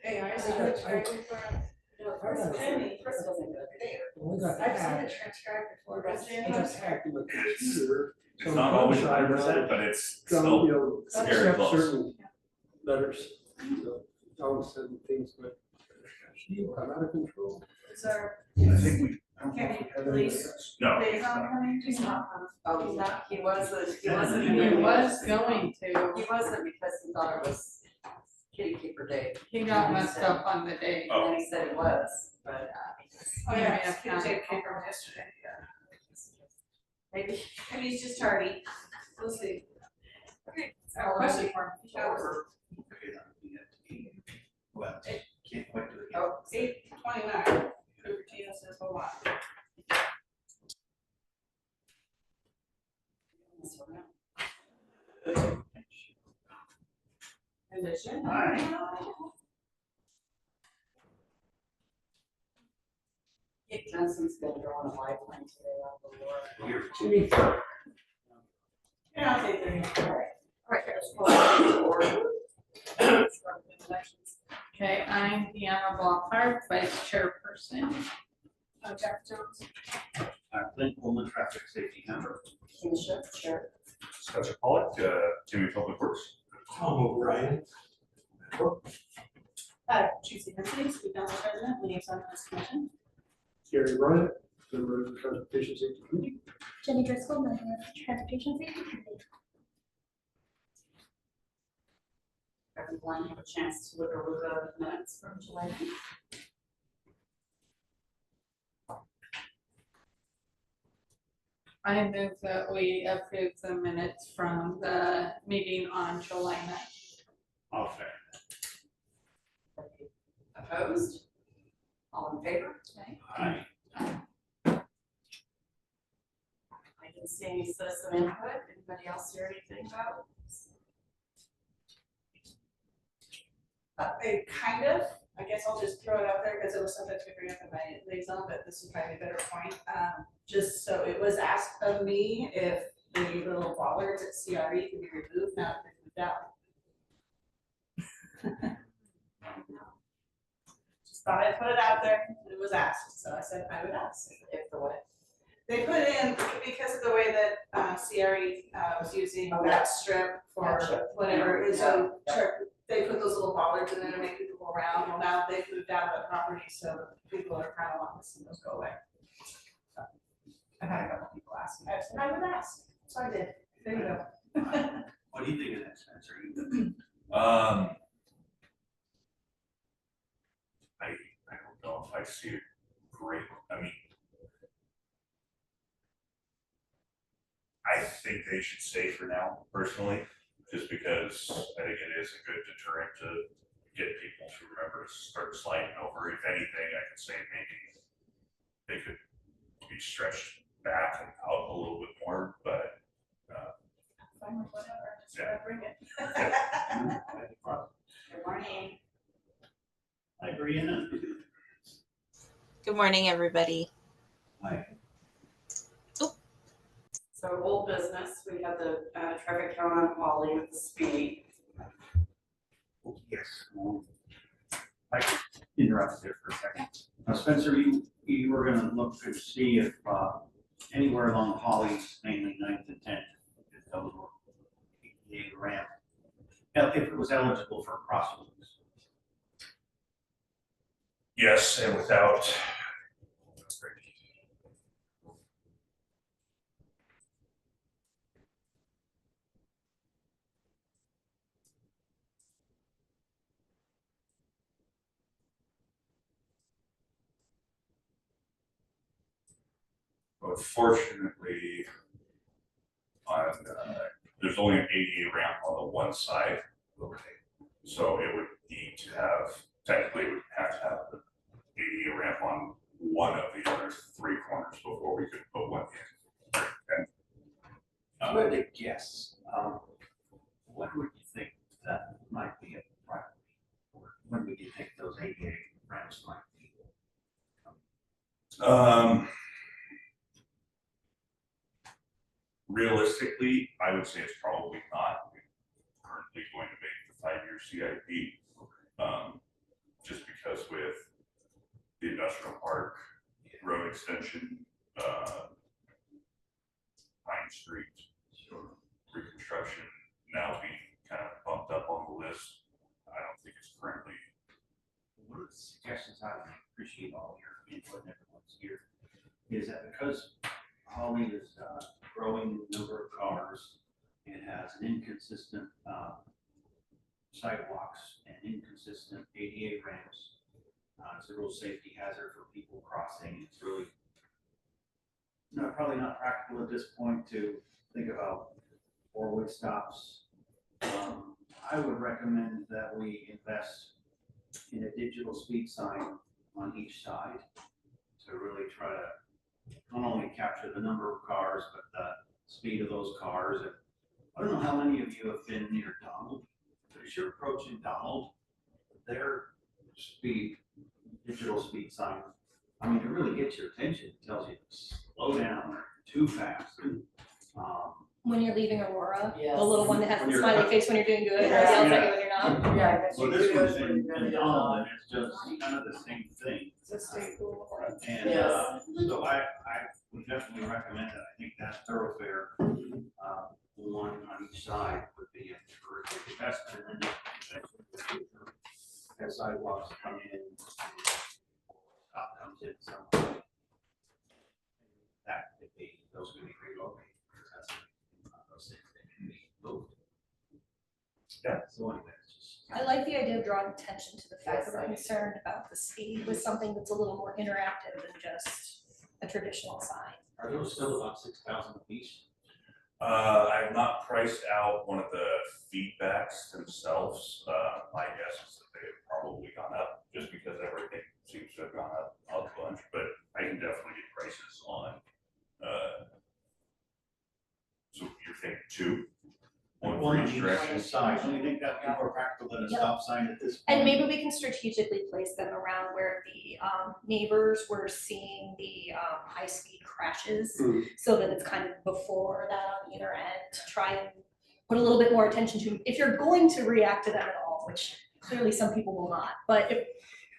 AI is I- transcribing for. Chris wasn't good there. We got I've seen hacked. it transcribed before, That's- but I got hacked in the computer. It's not always 100%, but it's still very close. Certain letters, so all of a sudden things went, you got out of control. is our I think we. I don't county think we have police any- No. liaison coming? He's not. Oh, he's not, he wasn't, he He wasn't. was going He to, wasn't because he thought it was kitty keeper day, he got messed up on the date. Oh. and then he said it was, but, Oh, yeah, Yeah, it's county paper yesterday. maybe he's just tardy. We'll see. Okay. Our question for him. Okay, that would be it. Well, can't quite do it yet. Oh, 8:29, Cupertino says, hold on. Condition. Jensen's gonna go on a live line today on the war. Yeah, I'll take it. Alright, let's call it to order. Okay, I'm Deanna Ballpark, Vice Chairperson. Jeff Jones. Clint Coleman, traffic safety member. Kinship, chair. Spencer Pollock, Jimmy Public Works. Tom O'Brien. Tracy Hensley, Speak Council President, Liaison to this Commission. Gary Bryant, member of the Transportation Safety Committee. Jenny Driscoll, member of the Transportation Safety Committee. Everyone have a chance to look over the minutes from July. I move that we approve the minutes from the meeting on July 9th. All fair. Opposed? All in favor? Aye. I didn't see any citizen input. Anybody else hear anything about? Kind of, I guess I'll just throw it out there because it was something to bring up in my liaison, but this is probably a better point. Just so it was asked of me if the little bollards at CRE can be removed now that they're moved out. Just thought I'd put it out there. It was asked, so I said I would ask. If the what? They put in, because of the way that CRE was using Oh, that strip for Gotcha. whatever, and so Yeah. sure, they put those little bollards in there to make people go around. Well, now they've moved out of the property, so people are kind of wanting to see those go away. So, I've had a couple people ask me, I said I would ask, so I did. There you go. What do you think of that, Spencer? I don't know if I see it great, I mean. I think they should stay for now, personally, just because I think it is a good deterrent to get people to remember to start sliding over. If anything, I could say maybe they could be stretched back and out a little bit more, but Fine with whatever, just Yeah. bring it. Good morning. I agree in it. Good morning, everybody. So old business, we have the traffic count on Holly with the speed. Yes. I interrupted there for a second. Spencer, you were gonna look to see if anywhere along Holly's, mainly 9th and 10th, if those were ADA ramp, if it was eligible for crosswalks. Yes, and without. Unfortunately, there's only an ADA ramp on the one side, so it would need to have, technically, it would have to have the ADA ramp on one of the other three corners before we could put one in. And, I'm going to guess, when would you think that might be a priority? Or when would you think those ADA ramps might be? Realistically, I would say it's probably not currently going to make the 5-year CIP. just because with the industrial park, road extension, Pine Street, reconstruction now being kind of bumped up on the list. I don't think it's currently. One of the suggestions I would appreciate all your input and everyone's here is that because Holly is growing the number of cars and has an inconsistent sidewalks and inconsistent ADA ramps, it's a real safety hazard for people crossing. It's really probably not practical at this point to think about four-way stops. I would recommend that we invest in a digital speed sign on each side to really try to not only capture the number of cars, but the speed of those cars. And I don't know how many of you have been near Donald, but as you're approaching Donald, their digital speed sign, I mean, it really gets your attention. It tells you to slow down or too fast. When you're leaving Aurora, Yes. the little one that has When the you're- smiley face when you're doing good, or Yeah. yells at you when you're not. Yeah. Well, this one's in Donald, and it's just kind of the same thing. It's a state rule. And Yes. so I would definitely recommend that. I think that thoroughfare, one on each side would be a terrific investment. And then as sidewalks come in, stop comes in somewhere. That could be, those could be relocated. That's those things that can be moved. Yeah. So anyway, it's just. I like the idea of drawing attention to the fact that we're concerned about the speed with something that's a little more interactive than just a traditional sign. Are those still about 6,000 a piece? I have not priced out one of the feedbacks themselves. My guess is that they've probably gone up just because everything seems to have gone up a bunch, but I can definitely get prices on, so you're thinking two? One for each direction? Side, do you think that would be more practical than a Yep. stop sign at this point? And maybe we can strategically place them around where the neighbors were seeing the high-speed crashes. Hmm. So that it's kind of before that on either end, to try and put a little bit more attention to, if you're going to react to them at all, which clearly some people will not. But if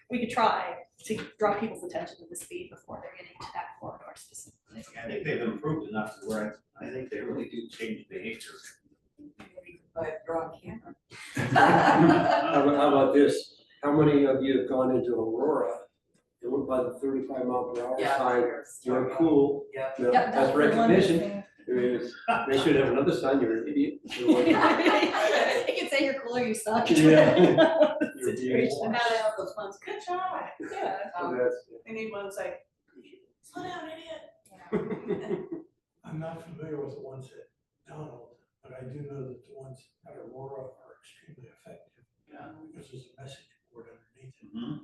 we could try to draw people's attention to the speed before they're getting to that corridor specifically. I think they've improved enough to where I think they really do change behavior. But you're on camera. How about this? How many of you have gone into Aurora and went by the 35 mile per hour sign? You're cool. Yeah. No, Yep, that's the one recognition. thing. There is, they should have another sign, you're an idiot. They can say you're cool or you suck. Yeah. Situation. And now they have those ones, good try. Yeah. So that's- They need ones like, slow down, idiot. I'm not familiar with the ones at Donald, but I do know that the ones at Aurora are extremely effective. Yeah. Because there's a message board underneath it. Mhm.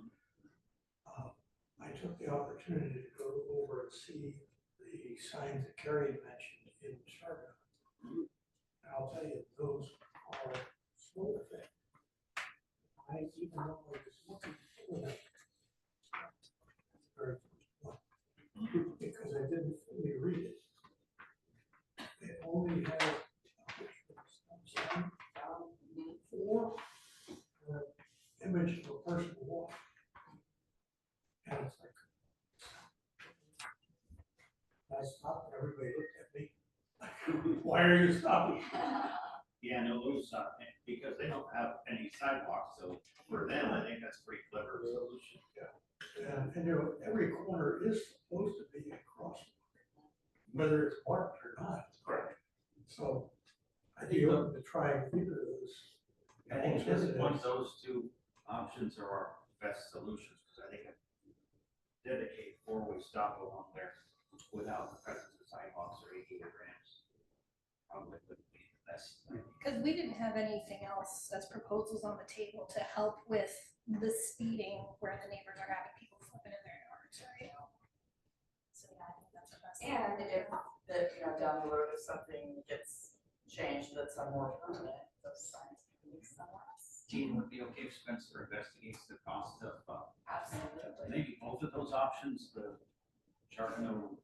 I took the opportunity to go over and see the signs that Carrie mentioned in Starbucks. And I'll tell you, those are so effective. Even though I was looking for that. Very first one, because I didn't fully read it. It only had a picture of some sign or image of a person walking. And it's like, I stopped, and everybody looked at me. Why are you stopping? Yeah, no, those, because they don't have any sidewalks, so for them, I think that's a pretty clever solution. And you know, every corner is supposed to be a crosswalk, whether it's marked or not. Correct. So I'd be open to trying either of those. I think at this point, those two options are our best solutions, because I think a dedicated four-way stop along there without the presence of sidewalks or ADA ramps probably wouldn't be the best thing. Because we didn't have anything else as proposals on the table to help with the speeding where the neighbors are having people flipping in their yards, or, you know. So yeah, I think that's the best. And if down the road, if something gets changed that's a more permanent, those signs can be somewhere else. Gene, would be okay if Spencer investigates the cost of, Absolutely. maybe both of those options, the Charbonneau.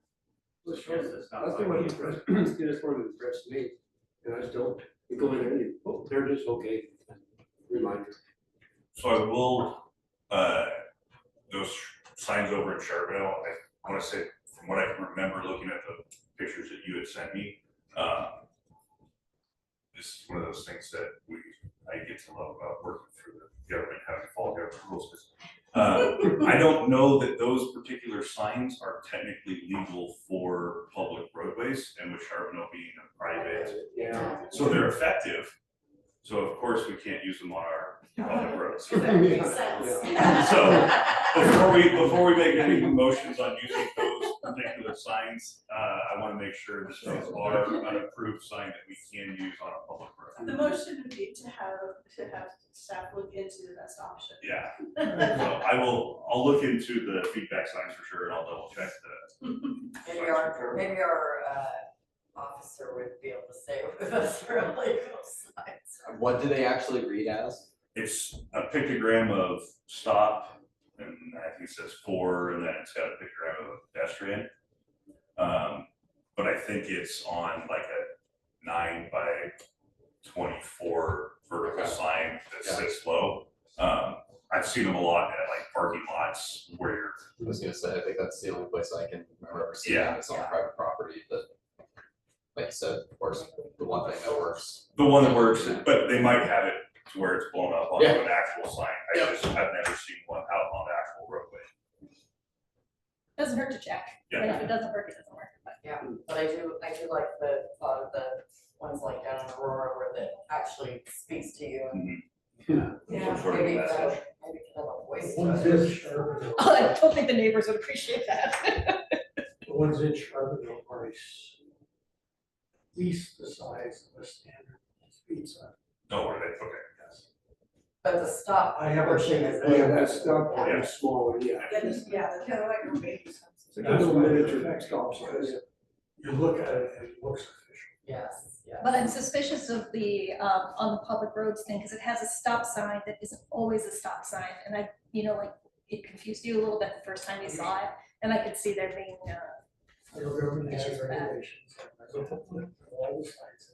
That's the one that impressed, that's one that impressed me, and I just don't, you go in there and you, oh, there it is, okay, reminder. So I will, Those signs over in Charbonneau, I wanna say, from what I can remember looking at the pictures that you had sent me, this is one of those things that I get to love about working through the government, having to follow government rules. I don't know that those particular signs are technically legal for public roadways, and with Charbonneau being a private, Yeah. so they're effective. So of course, we can't use them on our public roads. That makes sense. So before we make any motions on using those particular signs, I wanna make sure that those are an approved sign that we can use on a public road. The motion would be to have staff look into the best option. Yeah, so I'll look into the feedback signs for sure, and I'll double check the. Maybe our officer would be able to say with us for illegal signs. What do they actually read as? It's a pictogram of stop, and I think it says for, and then it's got a pictogram of a pedestrian. But I think it's on like a 9x24 vertical sign that sits low. I've seen them a lot at like parking lots where. I was gonna say, I think that's the only place I can remember seeing Yeah. it. It's on private property, but like you said, of course, the one thing that works. The one that works, but they might have it to where it's blown up onto Yeah. an actual sign. I've never seen one out on the actual roadway. Doesn't hurt to check, but Yeah. if it doesn't work, it doesn't work, but. Yeah, but I do like the thought of the ones like down in Aurora where that actually speaks to you and Some sort of maybe message. maybe have a voice. The ones in Charbonneau, I don't think the neighbors would appreciate that. the ones in Charbonneau are at least the size of a standard speed sign. No, where they, okay. But the stop. I haven't seen it. Yeah, that's not Yeah. that small, yeah. Yeah, the kind of like a baby. It's like a little miniature stop sign. You look at it and it looks official. Yes, yes. But I'm suspicious of the, on the public roads thing, because it has a stop sign that isn't always a stop sign, and I, like, it confused you a little bit the first time you saw it, and I could see there being, Federal government has Issues with that. regulations. All the signs.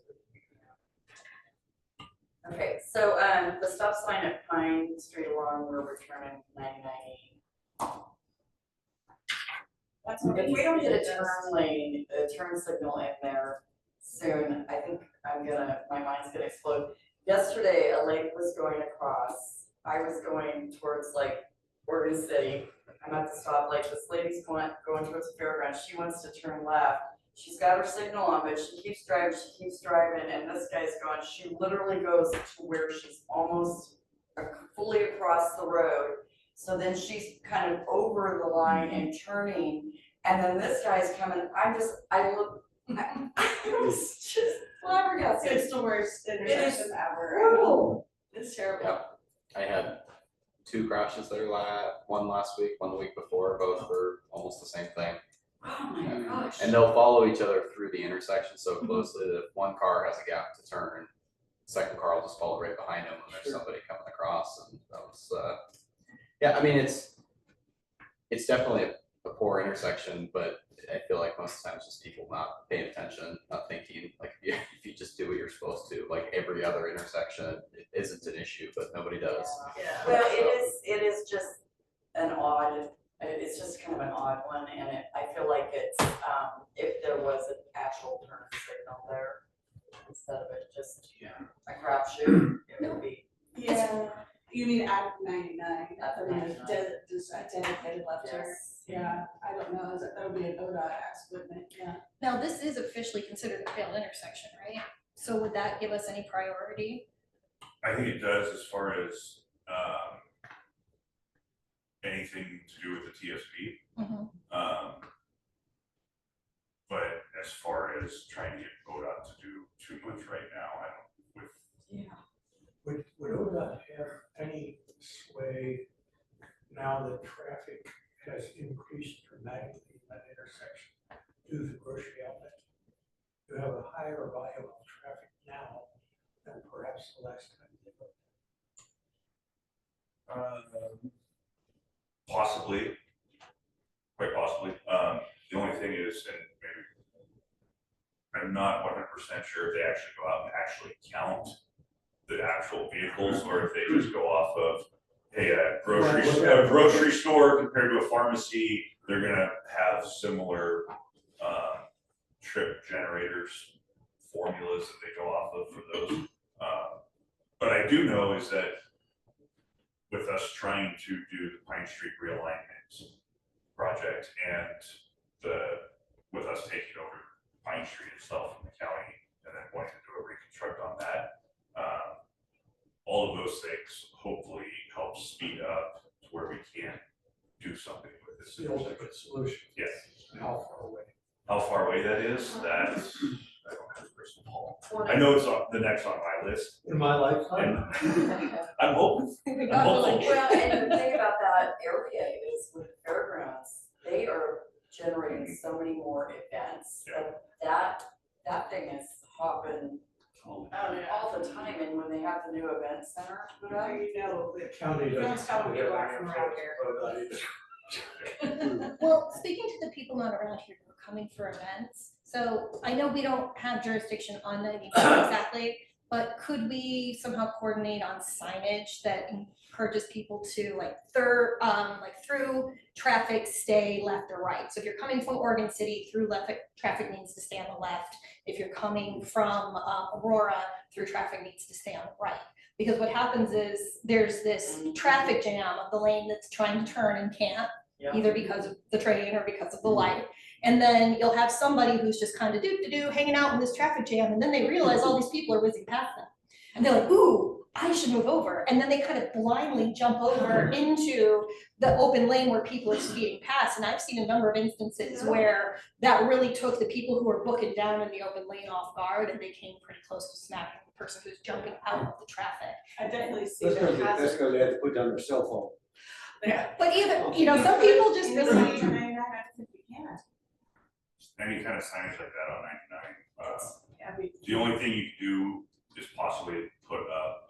Okay, so, the stop sign at Pine Street along where we're turning 99. That's If we don't get a turn lane, a turn signal in there soon, I think my mind's gonna explode. Yesterday, a lady was going across, I was going towards like Oregon City. I'm at the stoplight, this lady's going towards the fairgrounds, she wants to turn left. She's got her signal on, but she keeps driving, and this guy's going, she literally goes to where she's almost fully across the road. So then she's kind of over the line and turning, and then this guy's coming, I was just flabbergasted. It's the worst intersection ever. Brutal. It's terrible. Yeah. I had 2 crashes there one last week, one the week before, both were almost the same thing. Oh my gosh. And they'll follow each other through the intersection so closely that if one car has a gap to turn, the second car will just follow right behind them when there's somebody coming across, and that was, yeah, I mean, it's definitely a poor intersection, but I feel like most of the time it's just people not paying attention, not thinking, like, if you just do what you're supposed to, like every other intersection, it isn't an issue, but nobody does. Yeah. Well, it is just it's just kind of an odd one, and I feel like it's, if there was an actual turn signal there, instead of it just a crapshoot, it would be. Yeah, you mean at 99, At I mean, 99. just a dedicated left turn. Yes. Yeah, I don't know, that would be an ODOT ask, wouldn't it? Yeah. now, this is officially considered a failed intersection, right? So would that give us any priority? I think it does as far as, anything to do with the TSP. But as far as trying to get ODOT to do too much right now, I don't, Would ODOT have any sway now that traffic has increased dramatically in that intersection due to the grocery outlet? You have a higher volume of traffic now than perhaps the last time they looked. possibly, quite possibly. The only thing is, and maybe I'm not 100% sure if they actually go out and actually count the actual vehicles, or if they just go off of, hey, a grocery store compared to a pharmacy, they're gonna have similar, trip generators, formulas that they go off of for those. But I do know is that with us trying to do the Pine Street realignment project and with us taking over Pine Street itself from the county and then wanting to do a reconstruct on that, all of those things hopefully help speed up to where we can do something with this. The ultimate solution. Yes. How far away? How far away that is, I don't have a crystal ball. I know it's the next on my list, In my lifetime? and I'm hoping. Well, and the thing about that area is with fairgrounds, they are generating so many more events. That thing is hopping all the time, and when they have the new event center put up. You know, The county doesn't. Don't tell me you're from around here. Well, speaking to the people not around here who are coming for events, so I know we don't have jurisdiction on 99 exactly, but could we somehow coordinate on signage that encourages people to like through traffic, stay left or right? So if you're coming from Oregon City, through left, traffic needs to stay on the left. If you're coming from Aurora, through traffic needs to stay on the right. Because what happens is there's this traffic jam of the lane that's trying to turn and can't, either because of the train or because of the light. And then you'll have somebody who's just kind of hanging out in this traffic jam, and then they realize all these people are whizzing past them. And they're like, ooh, I should move over. And then they kind of blindly jump over into the open lane where people are speeding past. And I've seen a number of instances where that really took the people who were booking down in the open lane off guard, and they came pretty close to smacking the person who's jumping out of the traffic. I definitely see That's that because hazard. they had to put down their cell phone. Yeah. But even, some people just You know, really, I think you can. Any kind of signage like that on 99, Yeah, we- the only thing you can do is possibly put up,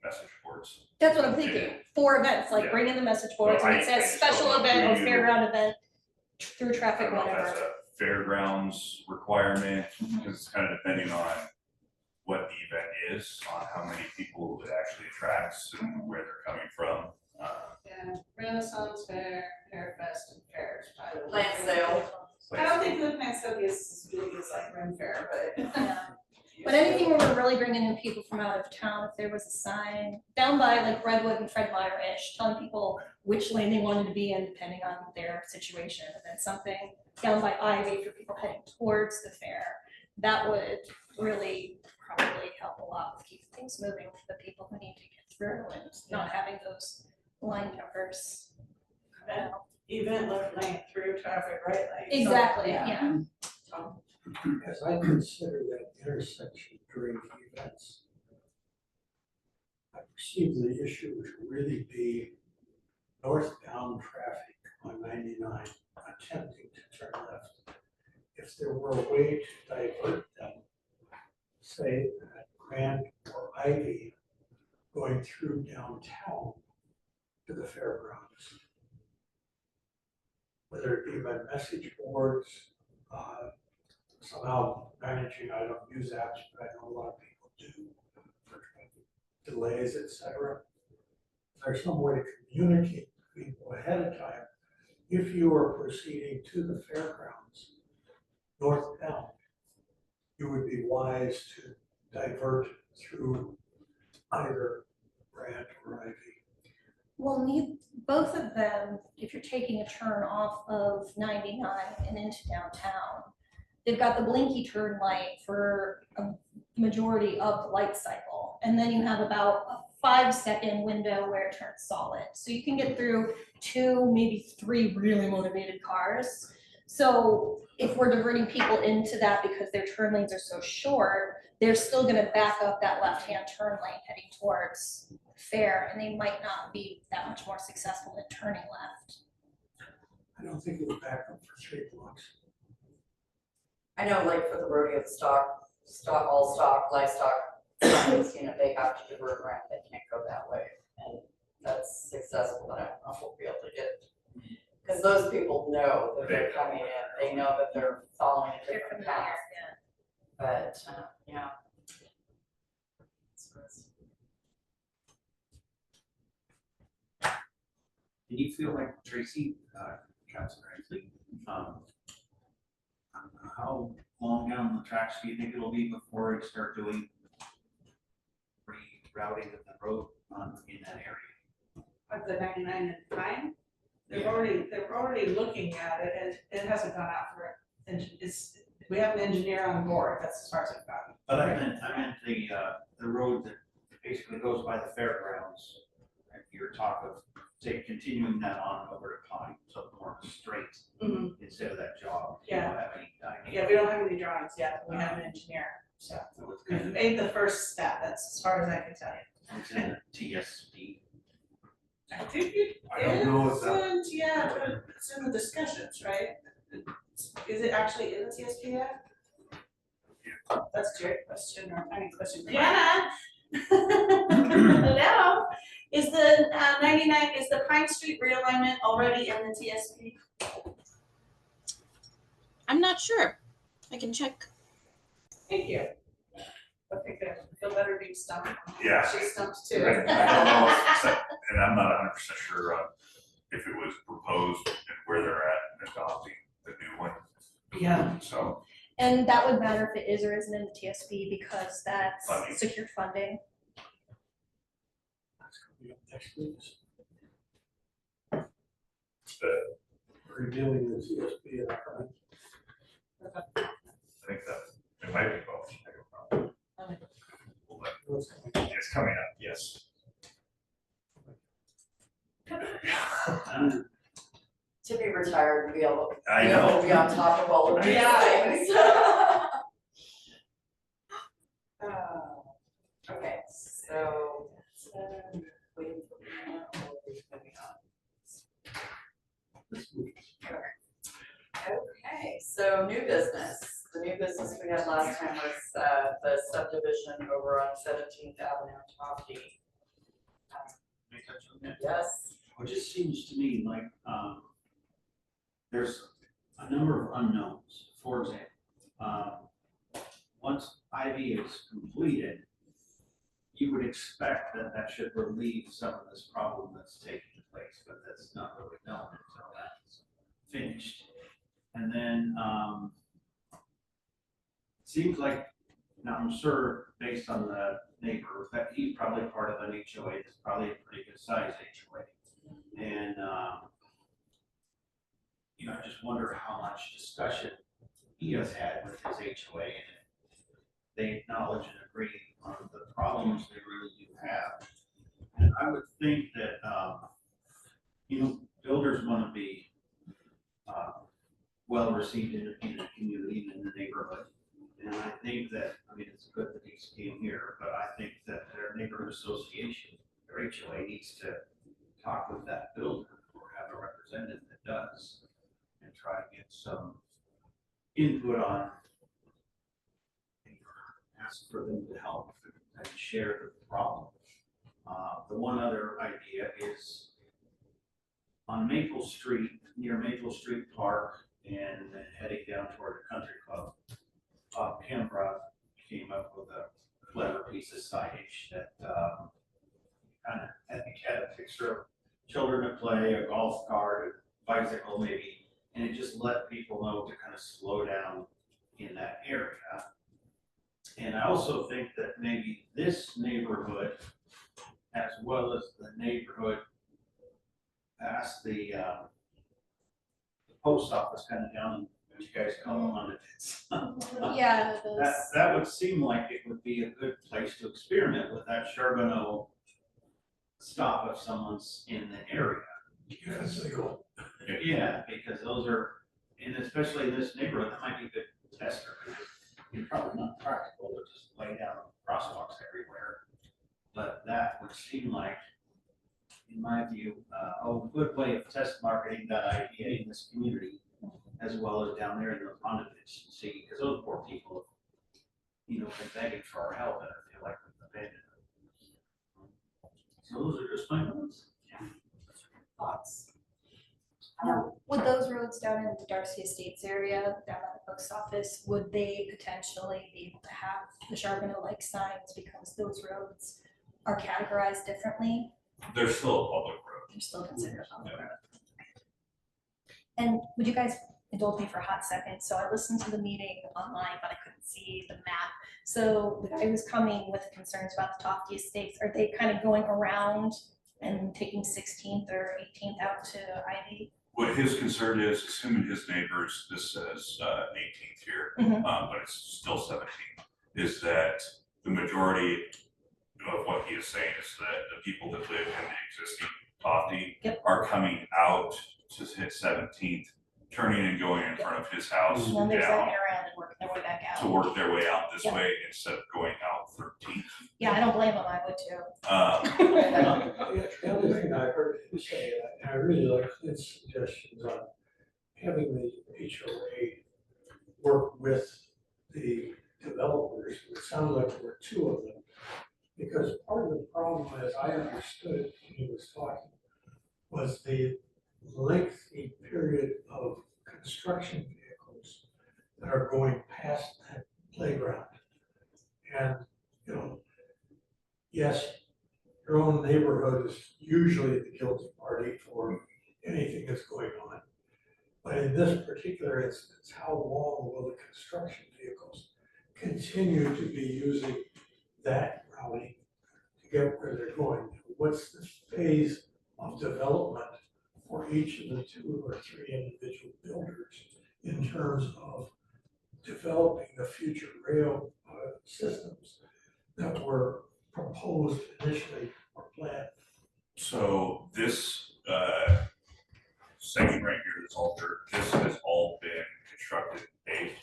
message boards. that's what I'm thinking, for events, like Yeah. bring in the message boards, and Well, it I says just special don't know event or who you- fairground event, through I traffic, don't know if whatever. that's a fairgrounds requirement, Mhm. because it's kind of depending on what the event is, on how many people it actually attracts and where they're coming from. Yeah, Renaissance Fair, Fair Fest, and fairs, by the way. Plant sale. I don't think the plant sale is as big as like Ren Fair, but. Yeah. But anything where we're really bringing in people from out of town, if there was a sign down by like Redwood and Fred Meyer-ish, telling people which lane they wanted to be in depending on their situation, and then something down by Ivy for people heading towards the fair, that would really probably help a lot with keeping things moving for the people who need to get through and not having those line jumpers come out. Event left lane through traffic, right? Like, so- Exactly, yeah. As I consider that intersection during events, I perceive the issue to really be northbound traffic on 99 attempting to turn left. If there were a way to divert them, say at Grand or Ivy, going through downtown to the fairgrounds. Whether it be by message boards, somehow managing, I don't use apps, but I know a lot of people do, for delays, et cetera. Is there some way to communicate to people ahead of time, if you are proceeding to the fairgrounds northbound, you would be wise to divert through either Grant or Ivy? Well, both of them, if you're taking a turn off of 99 and into downtown, they've got the blinky turn light for a majority of the light cycle. And then you have about a 5-second window where it turns solid. So you can get through 2, maybe 3 really motivated cars. So if we're diverting people into that because their turn lanes are so short, they're still gonna back up that left-hand turn lane heading towards Fair, and they might not be that much more successful in turning left. I don't think it would back up for 3 blocks. I know, like for the rodeo all stock, livestock, they have to divert around, they can't go that way, and that's successful, but I don't know if we'll be able to get. Because those people know that they're coming in, they know that they're following a They're different familiar, path, yeah. but, yeah. do you feel like Tracy, Councilor Hensley, how long down the tracks do you think it'll be before we start doing rerouting of the road in that area? Like the 99 and Pine, they're Yeah. already looking at it, and it hasn't gone out for, we have an engineer on board, that's as far as I've gotten. But I meant the road that basically goes by the fairgrounds. If you're talking of, say, continuing that on over to Pine, so more straight Mhm. instead of that jog. You don't have any idea. Yeah, we don't have any drawings yet, but we have an engineer, so So it's we've kind of, made the first step, that's as far as I can tell you. it's in the TSP. I think it I don't know if that- isn't, yeah, but it's in the discussions, right? Is it actually in the TSP yet? That's a great question, or I mean, question. Brianna? Hello, is the 99, is the Pine Street realignment already in the TSP? I'm not sure. I can check. Thank you. Okay, good, I feel better being stumped. Yeah. She's stumped I too. don't know if, and I'm not 100% sure if it was proposed and where they're at in adopting the new one, Yeah. so. And that would matter if it is or isn't in the TSB because that's Funding. secured funding. That's gonna be up next week. The, Revealing the CSP and our. I think that, it might be both. I don't know. We'll let- It's coming up, yes. To be retired and be able, I be able know. to be on top of all of these Yeah. things. Okay, so, waiting for Brianna, or are we moving on? Okay, so new business. The new business we had last time was the subdivision over on 17th Avenue in Tofty. May I touch on that? Yes. It just seems to me like, there's a number of unknowns. For example, once Ivy is completed, you would expect that that should relieve some of this problem that's taking place, but that's not really known until that's finished. And then, it seems like, now I'm sure, based on the neighbor, that he's probably part of an HOA, that's probably a pretty good sized HOA. And, you know, I just wonder how much discussion he has had with his HOA, and if they acknowledge and agree on the problems they really do have. And I would think that, you know, builders want to be well received in the community and in the neighborhood. And I think that, I mean, it's good that he's came here, but I think that their neighborhood association, their HOA, needs to talk with that builder or have a representative that does and try to get some input on, ask for them to help and share the problem. The one other idea is on Maple Street, near Maple Street Park and heading down toward the country club. Canberra came up with a clever piece of signage that kind of, I think, had a picture of children at play, a golf cart, a bicycle maybe, and it just let people know to kind of slow down in that area. And I also think that maybe this neighborhood, as well as the neighborhood past the post office kind of down, what you guys call the London pits. Yeah, those. That would seem like it would be a good place to experiment with that Charbonneau stop if someone's in the area. Yes, they go. Yeah, because those are, and especially in this neighborhood, that might be a good tester. It's probably not practical to just lay down crosswalks everywhere. But that would seem like, in my view, a good way of test marketing that idea in this community, as well as down there in the London pits, see, because those poor people, you know, been begging for our help, and I feel like we've abandoned them. So those are just my notes. Thoughts? Now, would those roads down in the Darcy Estates area, down at the post office, would they potentially be able to have the Charbonneau-like signs because those roads are categorized differently? They're still a public road. they're still considered on the road. And would you guys indulge me for a hot second? So I listened to the meeting online, but I couldn't see the map. So the guy who's coming with concerns about the Tofty Estates, are they kind of going around and taking 16th or 18th out to Ivy? What his concern is him and his neighbors, this says 18th here, Mhm. but it's still 17th, is that the majority of what he is saying is that the people that live in the existing Tofty Yep. are coming out to hit 17th, turning and going in front of his house And then they're down zipping around and working their way back out. to work their way out this Yep. way instead of going out 13th. Yeah, I don't blame them, I would too. The other thing I heard him say, and I really like his suggestions on having the HOA work with the developers, it sounds like there were two of them. Because part of the problem, as I understood it when he was talking, was the lengthy period of construction vehicles that are going past that playground. And, you know, yes, your own neighborhood is usually the guilty party for anything that's going on. But in this particular instance, how long will the construction vehicles continue to be using that routing to get where they're going? What's the phase of development for each of the 2 or 3 individual builders in terms of developing the future rail systems that were proposed initially or planned? So this section right here, this altar, this has all been constructed, paved.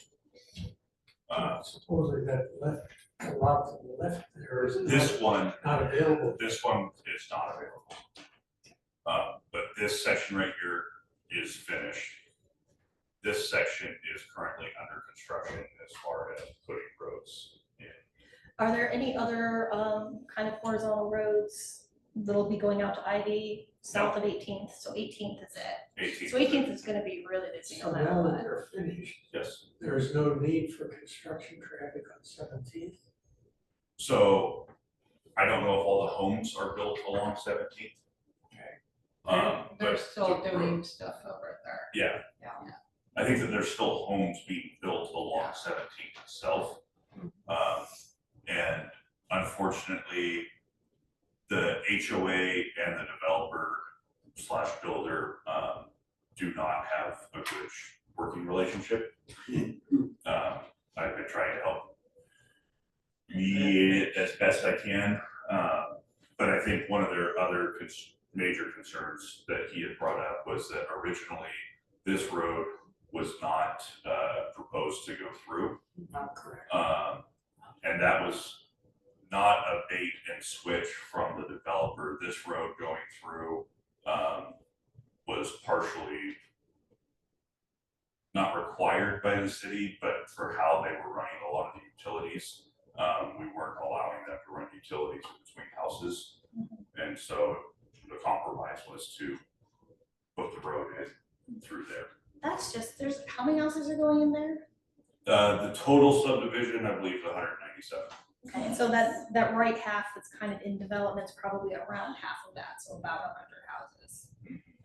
Supposedly that left, a lot to the left there is This one, not available. this one is not available. But this section right here is finished. This section is currently under construction as far as putting roads in. Are there any other kind of horizontal roads that'll be going out to Ivy south of 18th? So 18th is it. 18th. So 18th is gonna be really busy So no matter now that what. they're finished, Yes. there's no need for construction traffic on 17th. So I don't know if all the homes are built along 17th. They're But still the doing road- stuff over there. Yeah. Yeah. I think that there's still homes being built along 17th itself. And unfortunately, the HOA and the developer / builder do not have a good working relationship. I've been trying to help mediate it as best I can. But I think one of their other major concerns that he had brought up was that originally this road was not proposed to go through. Not correct. And that was not a bait and switch from the developer. This road going through was partially not required by the city, but for how they were running a lot of the utilities, we weren't allowing them to run utilities in between houses. And so the compromise was to put the road in through there. That's just, there's, how many houses are going in there? The total subdivision, I believe, is 197. Okay, and so that right half that's kind of in development is probably around half of that, so about 100 houses.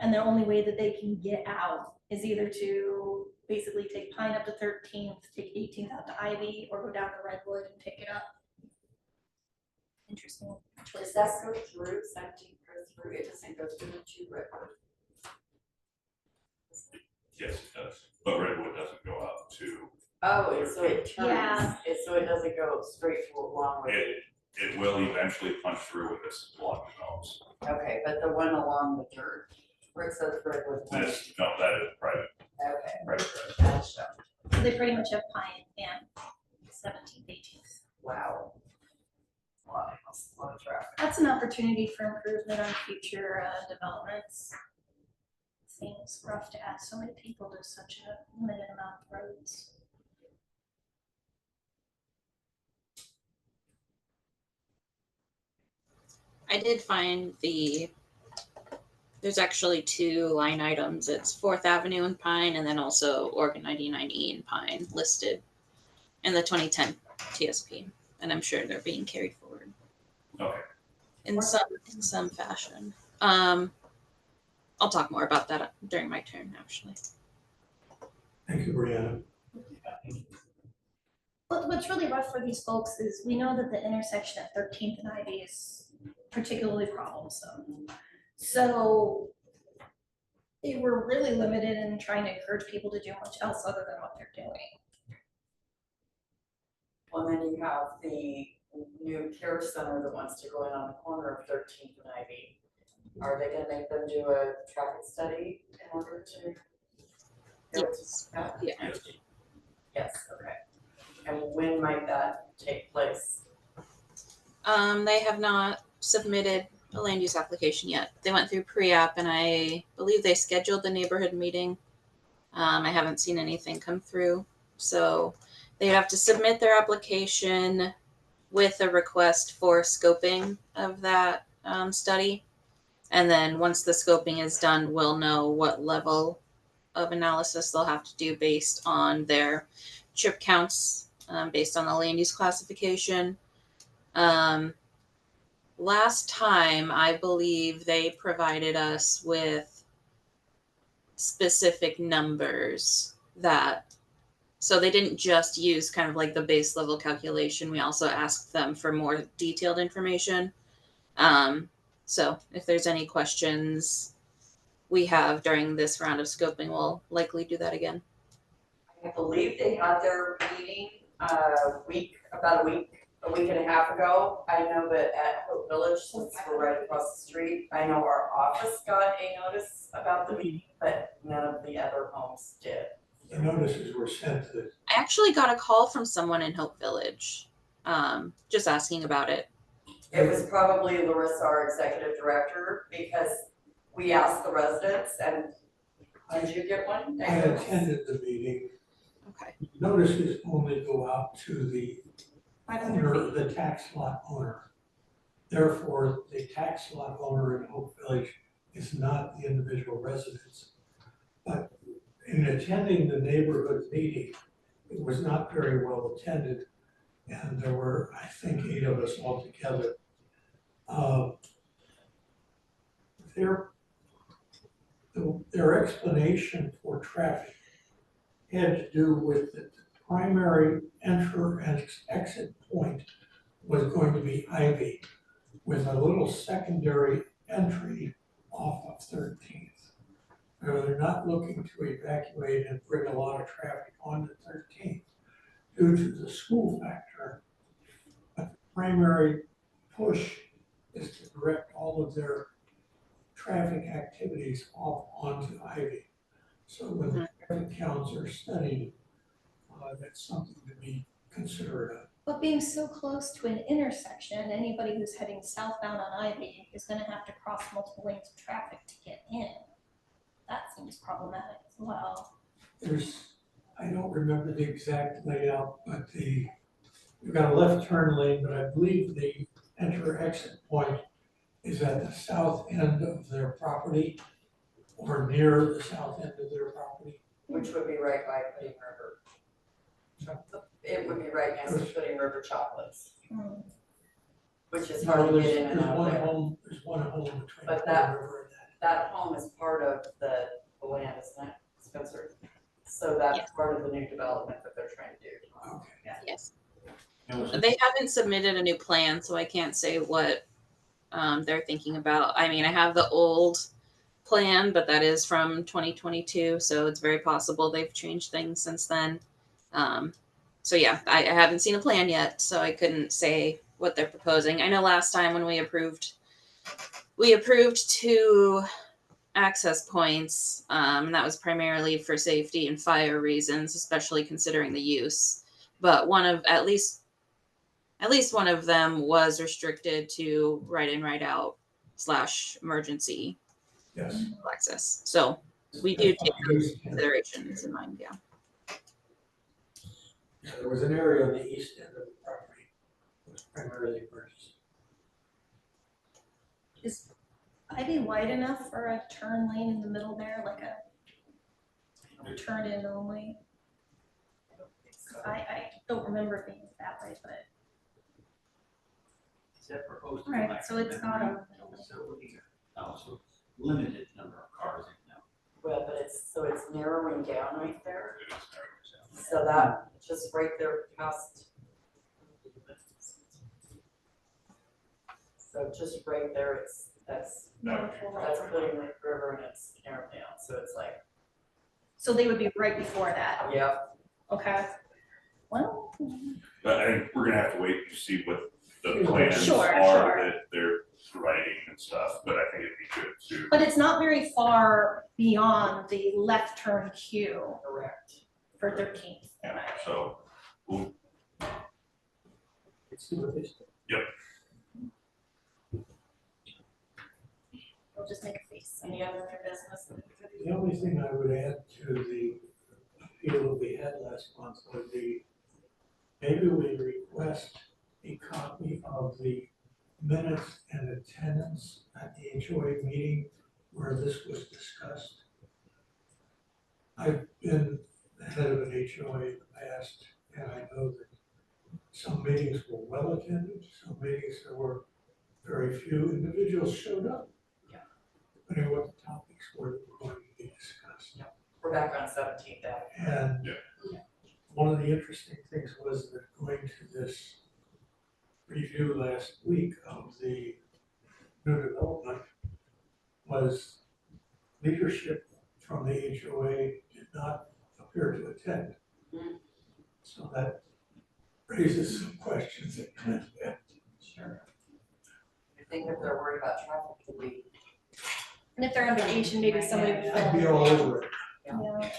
And the only way that they can get out is either to basically take Pine up to 13th, take 18th out to Ivy, or go down to Redwood and take it up. Interesting. Does that go through 17th goes through, it doesn't go through to Redwood? Yes, it does. But Redwood doesn't go out to, Oh, so it turns, Yeah. so it doesn't go straight to along with it? it will eventually punch through with this block of homes. Okay, but the one along the dirt, where it says Redwood. This, no, that is private, Okay, private. gotcha. So they pretty much have Pine and 17th, 18th. Wow. A lot of traffic. That's an opportunity for improvement on future developments. Seems rough to add so many people to such a limited amount of roads. I did find there's actually 2 line items. It's 4th Avenue in Pine and then also Oregon 99E in Pine listed in the 2010 TSP. And I'm sure they're being carried forward Okay. in some fashion. I'll talk more about that during my turn, actually. Thank you, Brianna. What's really rough for these folks is we know that the intersection at 13th and Ivy is particularly problemsome. So they were really limited in trying to encourage people to do much else other than what they're doing. Well, then you have the new care center that wants to go in on the corner of 13th and Ivy. Are they gonna make them do a traffic study in order to? Yes. Yeah. Yes, okay. And when might that take place? They have not submitted a land use application yet. They went through pre-app and I believe they scheduled the neighborhood meeting. I haven't seen anything come through. So they have to submit their application with a request for scoping of that study. And then once the scoping is done, we'll know what level of analysis they'll have to do based on their trip counts, based on the land use classification. Last time, I believe they provided us with specific numbers so they didn't just use kind of like the base level calculation. We also asked them for more detailed information. So if there's any questions we have during this round of scoping, we'll likely do that again. I believe they had their meeting about a week and a half ago. I know that at Hope Village, since we're right across the street, I know our office got a notice about the meeting, but none of the other homes did. The notices were sent to, I actually got a call from someone in Hope Village, just asking about it. It was probably Larissa, our executive director, because we asked the residents, and did you get one? I attended the meeting. Okay. Notices only go out to the 500 owner, feet. the tax lot owner. Therefore, the tax lot owner in Hope Village is not the individual residents. But in attending the neighborhood meeting, it was not very well attended. And there were, I think, 8 of us altogether. Their explanation for traffic had to do with the primary enter and exit point was going to be Ivy with a little secondary entry off of 13th. They're not looking to evacuate and bring a lot of traffic onto 13th due to the school factor. But the primary push is to direct all of their traffic activities off onto Ivy. So when the traffic counts are studied, that's something to be considered of. But being so close to an intersection, anybody who's heading southbound on Ivy is gonna have to cross multiple lanes of traffic to get in. That seems problematic as well. I don't remember the exact layout, but you've got a left turn lane, but I believe the enter exit point is at the south end of their property or near the south end of their property. Which would be right by Pudding River. It would be right next to Pudding River Chocolates, which is hard to get in and out of there. There's one home between But Pudding River and That home is part of the land, isn't it, Spencer? So that's Yes. part of the new development that they're trying to do. that. Okay. Yes. It was- They haven't submitted a new plan, so I can't say what they're thinking about. I mean, I have the old plan, but that is from 2022, so it's very possible they've changed things since then. So yeah, I haven't seen a plan yet, so I couldn't say what they're proposing. I know last time when we approved 2 access points, and that was primarily for safety and fire reasons, especially considering the use. But at least one of them was restricted to right in, right out / emergency Yes. access. So we do take those considerations in mind, yeah. Yeah, there was an area on the east end of the property that was primarily emergency. Is Ivy wide enough for a turn lane in the middle there, like a turn in only? I don't remember it being that way, but. Except for hosting. Right, so it's not a- Facility, also limited number of cars. cars in now. Well, but it's narrowing down right there, It is narrowing down. so that just right there past. So just right there, that's Clear Lake River and it's narrowed down, so it's like, So they would be right before that, yeah, okay? Well, But I think we're gonna have to wait to see what the plans Sure, are sure. that they're providing and stuff, but I think it'd be good to. but it's not very far beyond the left turn queue correct. for 13th. Yeah, so, we'll, Let's see what they say. We'll just make a face. Any other new business? The only thing I would add to the appeal that we had last month would be, maybe we request a copy of the minutes and attendance at the HOA meeting where this was discussed. I've been the head of an HOA in the past, and I know that some meetings were well attended, some meetings there were very few individuals showed up. Depending on what the topics were that were going to be discussed. We're back on 17th Avenue. And one of the interesting things was that going to this review last week of the new development was leadership from the HOA did not appear to attend. Mm. So that raises some questions that Sure. I think if they're worried about traffic, could we? And if they're on vacation, maybe somebody would I'd be film. all over it. Yeah.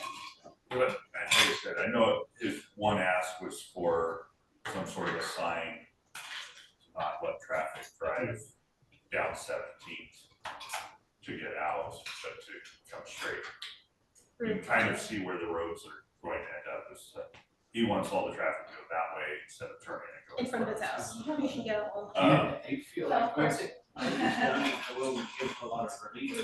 but like I said, I know his one ask was for some sort of a sign to not let traffic drive down 17th to get out, but to come straight. You can kind of see where the roads are going to end up, is he wants all the traffic to go that way instead of turning and going. In front of his house. Yeah, well, They feel like, I will give a lot of relief.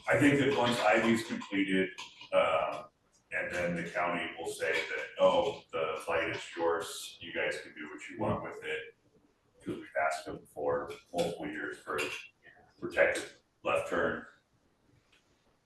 I think that once Ivy's completed, and then the county will say that, oh, the light is yours, you guys can do what you want with it. Because we've asked them for multiple years for protected left turn.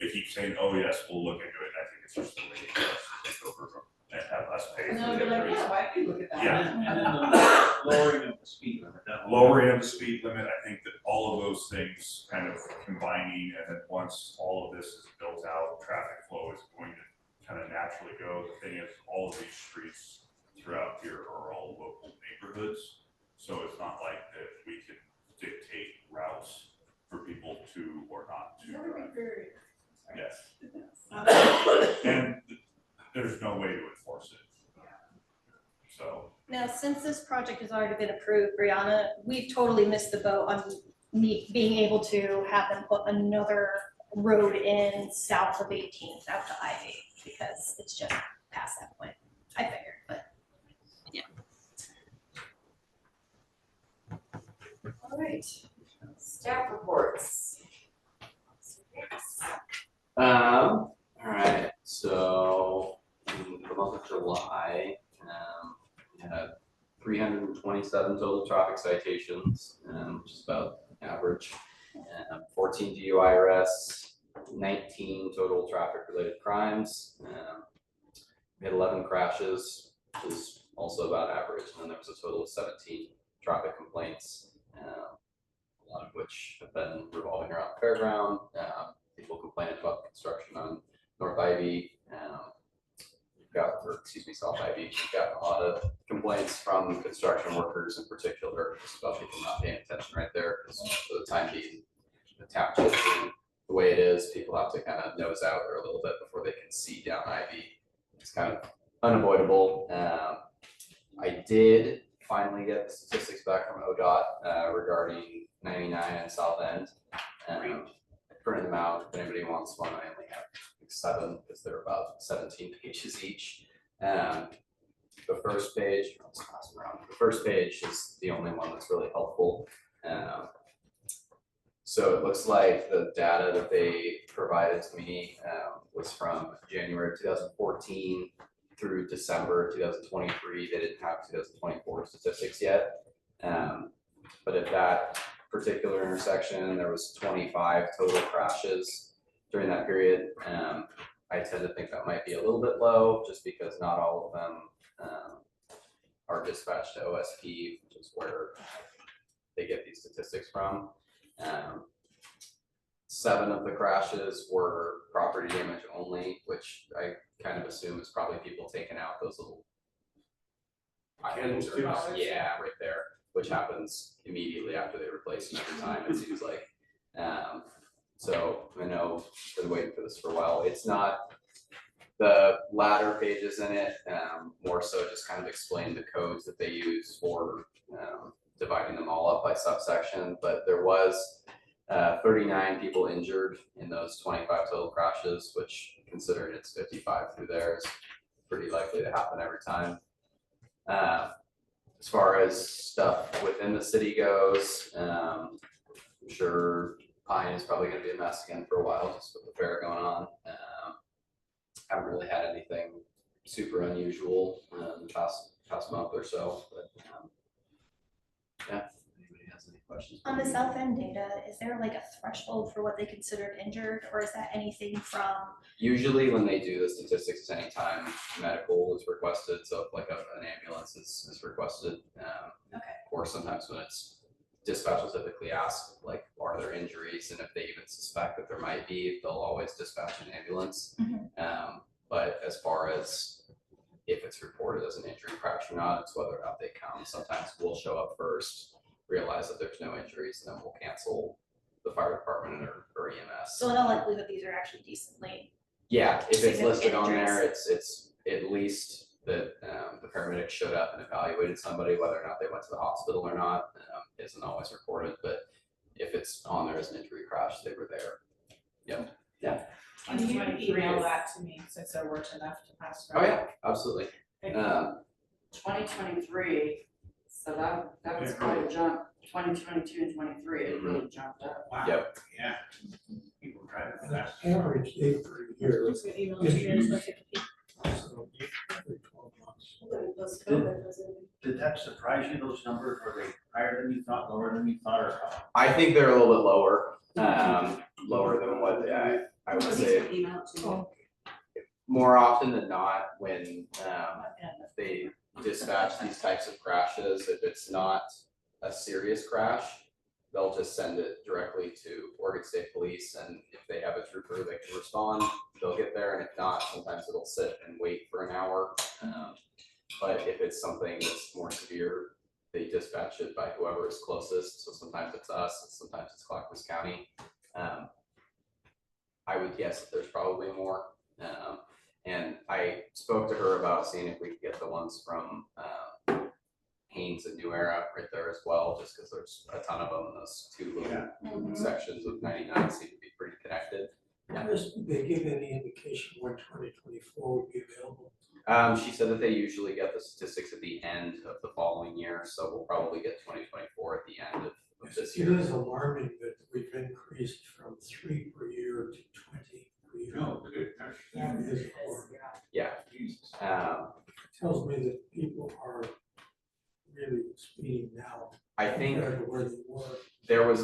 They keep saying, oh, yes, we'll look into it, and I think it's just the way it goes, take over and have us pay And for then the I'll be like, upgrades. yeah, why do you look at that? Yeah. And then the lowering of the speed limit. that will- Lowering of the speed limit, I think that all of those things kind of combining, and then once all of this is built out, traffic flow is going to kind of naturally go. The thing is, all of these streets throughout here are all local neighborhoods, so it's not like that we can dictate routes for people to or not to That would be drive. very. Yes, Yes. and there's no way to enforce it. So, now, since this project has already been approved, Brianna, we've totally missed the boat on me being able to have them put another road in south of 18th out to Ivy, because it's just past that point. I figured, but All right, staff reports. All right, so in the month of July, we had 327 total traffic citations, which is about average. 14 DUI arrests, 19 total traffic related crimes. We had 11 crashes, which is also about average, and then there was a total of 17 traffic complaints, a lot of which have been revolving around the fairground. People complaining about the construction on North Ivy, South Ivy. We've gotten a lot of complaints from construction workers in particular, just about people not paying attention right there, because for the time being, the township being the way it is, people have to kind of nose out there a little bit before they can see down Ivy. It's kind of unavoidable. I did finally get the statistics back from ODOT regarding 99 and South End. I printed them out. If anybody wants one, I only have like 7 because they're about 17 pages each. The first page, let's pass them around. The first page is the only one that's really helpful. So it looks like the data that they provided to me was from January 2014 through December 2023. They didn't have 2024 statistics yet. But at that particular intersection, there was 25 total crashes during that period. I tend to think that might be a little bit low, just because not all of them are dispatched to OSP, which is where they get these statistics from. 7 of the crashes were property damage only, which I kind of assume is probably people taking out those little items or yeah, right there, which happens immediately after they replace them every time, it seems like. So I know I've been waiting for this for a while. It's not the latter pages in it, more so just kind of explain the codes that they use for dividing them all up by subsection, but there was 39 people injured in those 25 total crashes, which considering it's 55 through there is pretty likely to happen every time. As far as stuff within the city goes, I'm sure Pine is probably gonna be a mess again for a while, just with the fair going on. Haven't really had anything super unusual the past month or so, but yeah, if anybody has any questions. On the South End data, is there like a threshold for what they considered injured, or is that anything from? Usually when they do the statistics, anytime medical is requested, so if like an ambulance is requested, or sometimes when it's dispatch will typically ask, like, are there injuries? And if they even suspect that there might be, they'll always dispatch an ambulance. But as far as if it's reported as an injury crash or not, it's whether or not they come. Sometimes we'll show up first, realize that there's no injuries, and then we'll cancel the fire department or EMS. So in all likelihood, these are actually decently. Yeah, if it's listed significant on there, injuries. it's at least that the paramedics showed up and evaluated somebody, whether or not they went to the hospital or not, isn't always recorded, but if it's on there as an injury crash, they were there. Yep. Yeah. Can you email that to me since there weren't enough to pass Oh around? yeah, absolutely. 2023, so that was quite a jump. 2022 and 23, it really jumped up. Wow. Yep. Yeah. People driving fast. Average day per year, Just gonna email it to you, so take a peek. so every 12 months. Did that surprise you, those numbers? Were they higher than you thought, lower than you thought, or how? I think they're a little bit lower, lower than what I would say. More often than not, when they dispatch these types of crashes, if it's not a serious crash, they'll just send it directly to Oregon State Police, and if they have a trooper that can respond, they'll get there, and if not, sometimes it'll sit and wait for an hour. But if it's something that's more severe, they dispatch it by whoever is closest, so sometimes it's us, and sometimes it's Clackamas County. I would guess that there's probably more. And I spoke to her about seeing if we could get the ones from Haynes and New Era right there as well, just because there's a ton of them, and those two little sections of 99 seem to be pretty connected. Did they give any indication when 2024 would be available? She said that they usually get the statistics at the end of the following year, so we'll probably get 2024 at the end of this It year. is alarming that we've increased from 3 per year to 20 per year. No, good. That is alarming. Yeah. Jesus. Tells me that people are really speeding now I think compared to where they were. there was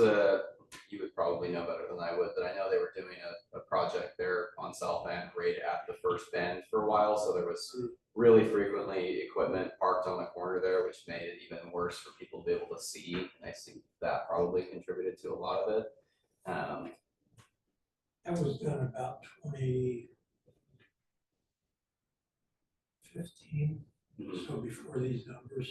you would probably know better than I would, but I know they were doing a project there on South End right at the first bend for a while, so there was really frequently equipment parked on the corner there, which made it even worse for people to be able to see. And I think that probably contributed to a lot of it. That was done about 2015, so before these numbers.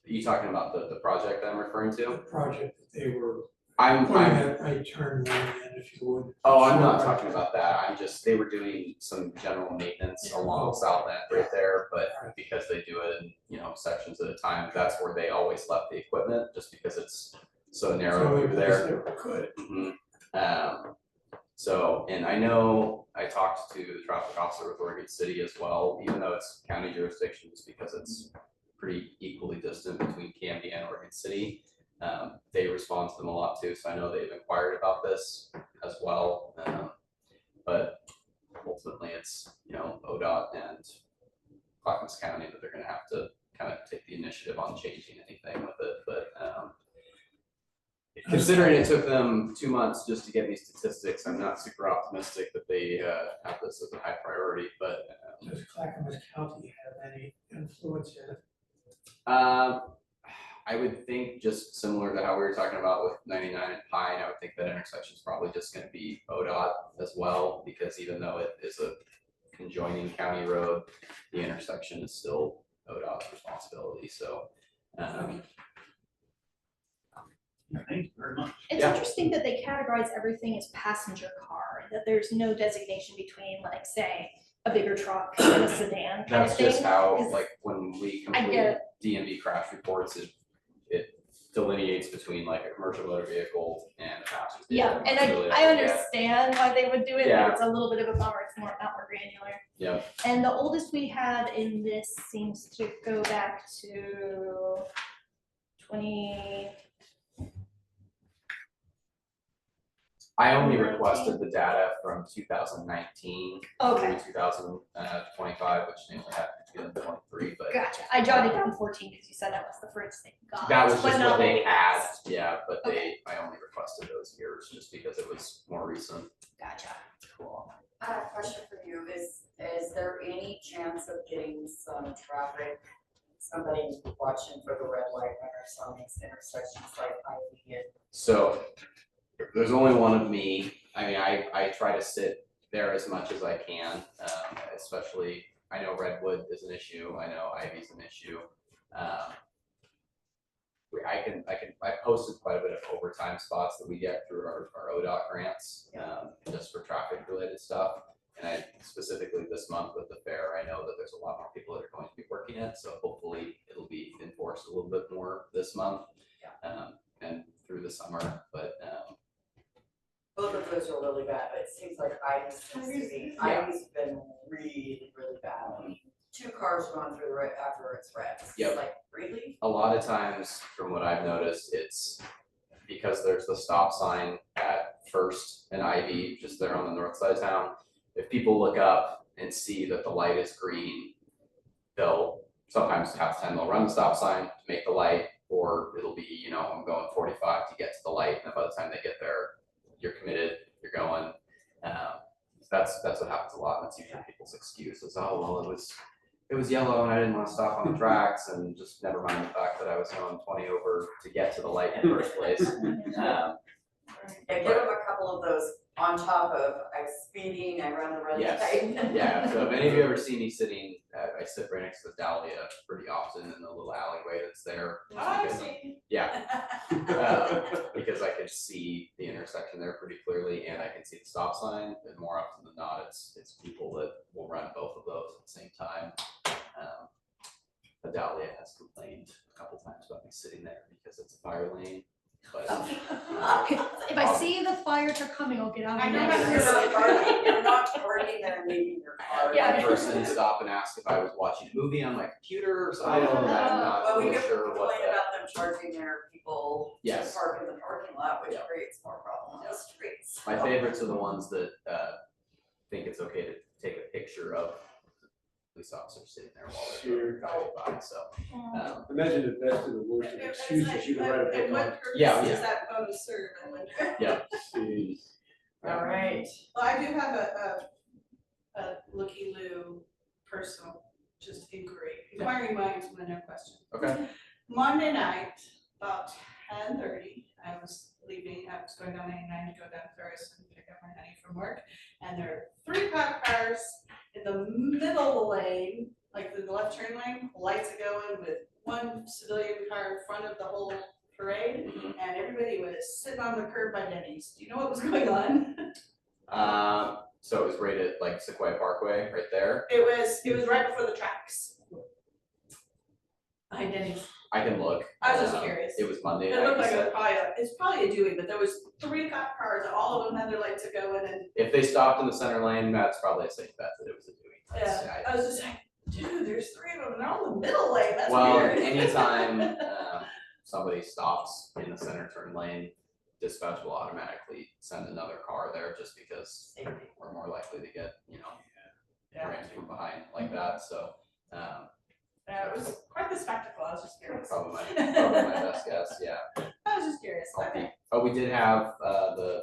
You talking about the project I'm referring The to? project that they were I'm putting that right turn lane in, if you would. Oh, I'm not talking about that. They were doing some general maintenance along South End right there, but because they do it in, sections at a time, that's where they always left the equipment, just because it's so narrow over there. Could. So, and I know I talked to the traffic officer with Oregon City as well, even though it's county jurisdictions, because it's pretty equally distant between Canby and Oregon City. They respond to them a lot too, so I know they've inquired about this as well. But ultimately it's, ODOT and Clackamas County that they're gonna have to kind of take the initiative on changing anything with it, but Considering it took them 2 months just to get me statistics, I'm not super optimistic that they have this as a high priority, but. Does Clackamas County have any influence in it? I would think just similar to how we were talking about with 99 and Pine, I would think that intersection is probably just gonna be ODOT as well, because even though it is a conjoining county road, the intersection is still ODOT's responsibility, so. Thank you very much. It's Yeah. interesting that they categorize everything as passenger car, that there's no designation between, like, say, a bigger truck and a sedan kind of That's just thing. how, Is- like, when we I complete get DMV crash reports, it delineates between like a commercial motor vehicle and a passenger. Yeah, vehicle. and It's really I yeah. understand why they would do it, Yeah. but it's a little bit of a bummer, it's not more granular. Yeah. And the oldest we have in this seems to go back to 20. I only 19. requested the data from 2019 Okay, through 2025, which they only had to 2023, but gotcha, I jotted down 14 because you said that was the first thing. Got that it, was but just not what they we had. asked. Yeah, but Okay. I only requested those years just because it was more recent. Gotcha, cool. I have a question for you, is there any chance of getting some traffic, somebody watching for the red light runners on these intersections like Ivy and So there's only one of me. I mean, I try to sit there as much as I can, especially, I know Redwood is an issue, I know Ivy's an issue. I posted quite a bit of overtime spots that we get through our ODOT grants, just for traffic related stuff. And I specifically this month with the fair, I know that there's a lot more people that are going to be working it, so hopefully it'll be enforced a little bit more this month. And through the summer, but both of those are really bad, but it seems like Ivy's seems to be, Ivy's been really, really bad. I mean, 2 cars going through the red after it's red. It's Yep. like, really? a lot of times, from what I've noticed, it's because there's the stop sign at First and Ivy, just there on the north side of town. If people look up and see that the light is green, they'll sometimes half the time they'll run the stop sign to make the light, or it'll be, you know, I'm going 45 to get to the light, and by the time they get there, you're committed, you're going. That's what happens a lot, and that's usually people's excuse is, oh, well, it was yellow and I didn't want to stop on the tracks, and just never mind the fact that I was going 20 over to get to the light in the first place. Yeah, give them a couple of those on top of, I was speeding, I ran the red Yes. light. Yeah, so if any of you ever see me sitting, I sit right next to the Dahlia pretty often in the little alleyway that's there. Oh, I Because- see. Yeah, because I can see the intersection there pretty clearly, and I can see the stop sign, and more often than not, it's people that will run both of those at the same time. Adalia has complained a couple times about me sitting there because it's a fire lane, but If I see the fire truck coming, I'll get out I of know there. You're not parking there and leaving your car. Yeah. the person stopped and asked if I was watching a movie on my computer or something, and I'm not Well, we really get sure what complaint the. about them charging their people to Yes. park in the parking lot, which Yeah. creates more problem on the streets. My favorites are the ones that think it's okay to take a picture of police officers sitting there while they're driving by, so. Imagine the best of the worst of excuses you can write a book And what on. purpose Yeah, does yeah. that photo serve, I wonder? Yeah. Jeez. All right. Well, I do have a looky-loo personal, just inquiring minds with no question. Okay. Monday night, about 10:30, I was going down 99 to go down Ferris and pick up my honey from work. And there are 3 cop cars in the middle of the lane, like the left turn lane, lights are going with 1 civilian car in front of the whole parade. Mhm. And everybody was sitting on the curb by Denny's. Do you know what was going on? So it was right at like Sequoia Parkway, right there. It was right before the tracks. Behind Denny's. I can look. I was just curious. It was Monday It night, looked you like said. it's probably a Dewey, but there was 3 cop cars, all of them had their lights to go in, and If they stopped in the center lane, that's probably a safe bet that it was a Dewey. yeah, I was just like, dude, there's 3 of them, and they're all in the middle lane, that's Well, weird. anytime somebody stops in the center turn lane, dispatch will automatically send another car there just because we're more likely to get, rammed from behind like that, so. Yeah, it was quite the spectacle, I was just curious. Probably my best guess, yeah. I was just curious, I'll okay. Oh, we did have the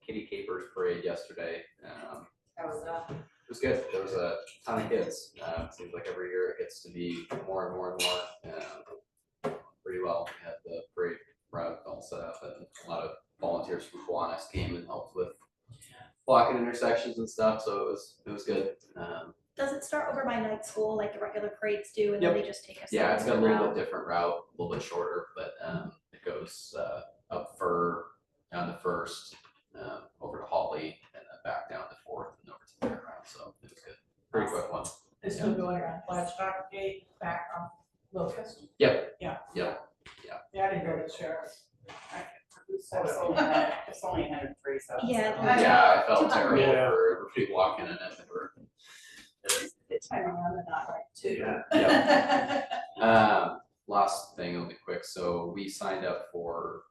Kitty Capers parade yesterday. How was that? It was good. There was a ton of kids. Seems like every year it gets to be more and more and more. Pretty well. We had the parade route all set up, and a lot of volunteers from Kiwanis came and helped with blocking intersections and stuff. So it was good. Does it start over by night school like the regular parades do, and then they just take us? Yeah, it's got a little route? bit different route, a little bit shorter, but it goes up Fur, down to First, over to Holly, and then back down to Fourth and over to Fairground. So it was good. Pretty quick one. It's still going around Flagstaff Gate back on Locust. Yep. Yeah. Yep. Yeah, I didn't go to the sheriff's. So it's only 103, so. Yeah. Yeah, I felt 200. terrible Yeah. for everybody walking in it. They were. It's time around and not right too. Last thing, I'll be quick. So we signed up for,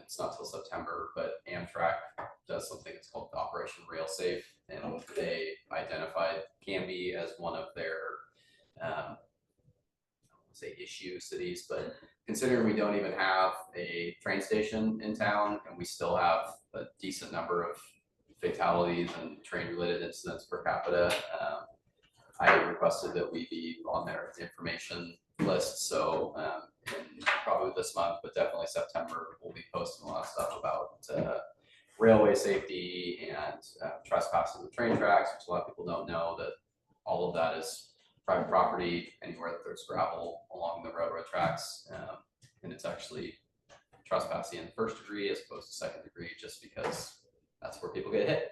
it's not till September, but Amtrak does something that's called Operation Rail Safe, and they identified Canby as one of their, I don't want to say issue cities, but considering we don't even have a train station in town, and we still have a decent number of fatalities and train-related incidents per capita, I requested that we be on their information list. So in probably this month, but definitely September, we'll be posting a lot of stuff about railway safety and trespassing the train tracks, which a lot of people don't know that all of that is private property anywhere that there's gravel along the railroad tracks. And it's actually trespassing in the first degree as opposed to second degree, just because that's where people get hit.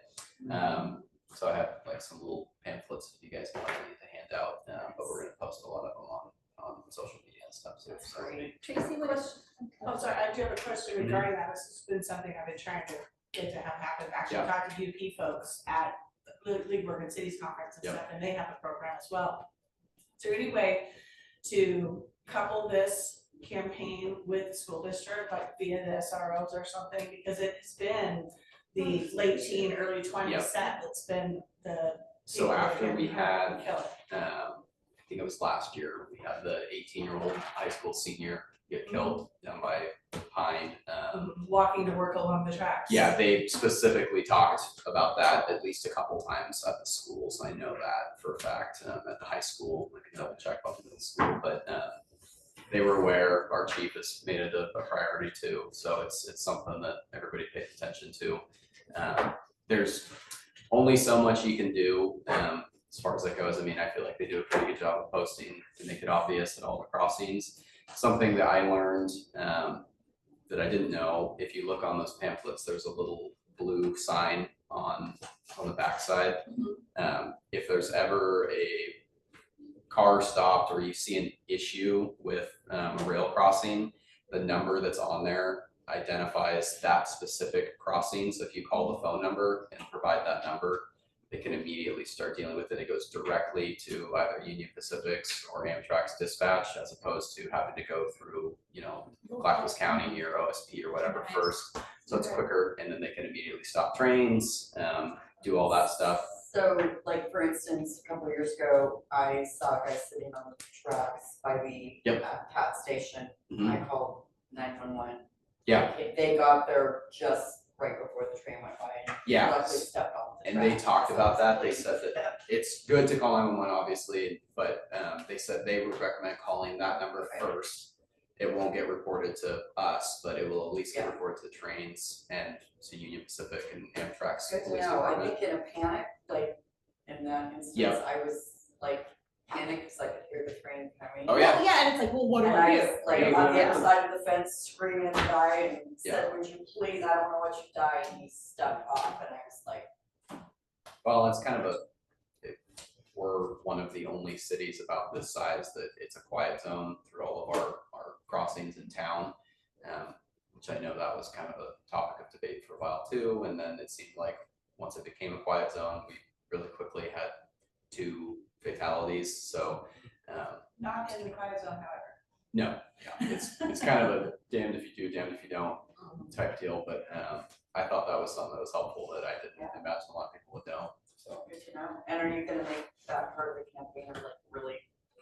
So I have like some little pamphlets if you guys want to hand out, but we're gonna post a lot of them on social media and stuff too. So. Tracy, what is? Oh, sorry, I do have a question regarding that. This has been something I've been trying to get to have happen. Actually, Yeah. talked to UP folks at the League of Oregon Cities Conference and Yep. stuff, and they have a program as well. Is there any way to couple this campaign with the school district, like via the SROs or something? Because it has been the late teen, early 20s Yep. set that's been the. So people that after are we getting had, killed. I think it was last year, we had the 18-year-old high school senior get killed down by Pine. Walking to work along the tracks. Yeah, they specifically talked about that at least a couple times at the schools. I know that for a fact, at the high school. I can double check about the middle school, but they were aware. Our chief has made it a priority too. So it's something that everybody pays attention to. There's only so much you can do as far as that goes. I mean, I feel like they do a pretty good job of posting to make it obvious at all the crossings. Something that I learned that I didn't know, if you look on those pamphlets, there's a little blue sign on the backside. If there's ever a car stopped or you see an issue with a rail crossing, the number that's on there identifies that specific crossing. So if you call the phone number and provide that number, they can immediately start dealing with it. It goes directly to either Union Pacific's or Amtrak's dispatch, as opposed to having to go through, Clackamas County or OSP or whatever first. So it's quicker, and then they can immediately stop trains, do all that stuff. So, like, for instance, a couple of years ago, I saw a guy sitting on the tracks by the PAT station. Mhm. I called 911. Yeah. They got there just right before the train went by and Yeah. luckily stepped off the And they track. talked about that. They said that it's good to call 911, obviously, but they said they would recommend calling that number first. It won't get reported to us, but it will at least get reported to the trains and to Union Pacific and Amtrak's Good to police know. I department. think in a panic, like, in that instance, Yep. I was like panicked because I could hear the train coming. Oh, yeah. Well, yeah, and it's like, well, what do And I I do? was like Yeah, on the yeah. other side of the fence screaming at the guy and said, would you please, I don't know what you died, and he stepped off and I was like, Well, it's kind of we're one of the only cities about this size that it's a quiet zone through all of our crossings in town. Which I know that was kind of a topic of debate for a while too. And then it seemed like once it became a quiet zone, we really quickly had 2 fatalities. So Not in the quiet zone, however. no, it's kind of a damned if you do, damned if you don't type deal. But I thought that was something that was helpful that I didn't imagine a lot of people would know. So good to know. And are you gonna make that part of the campaign like really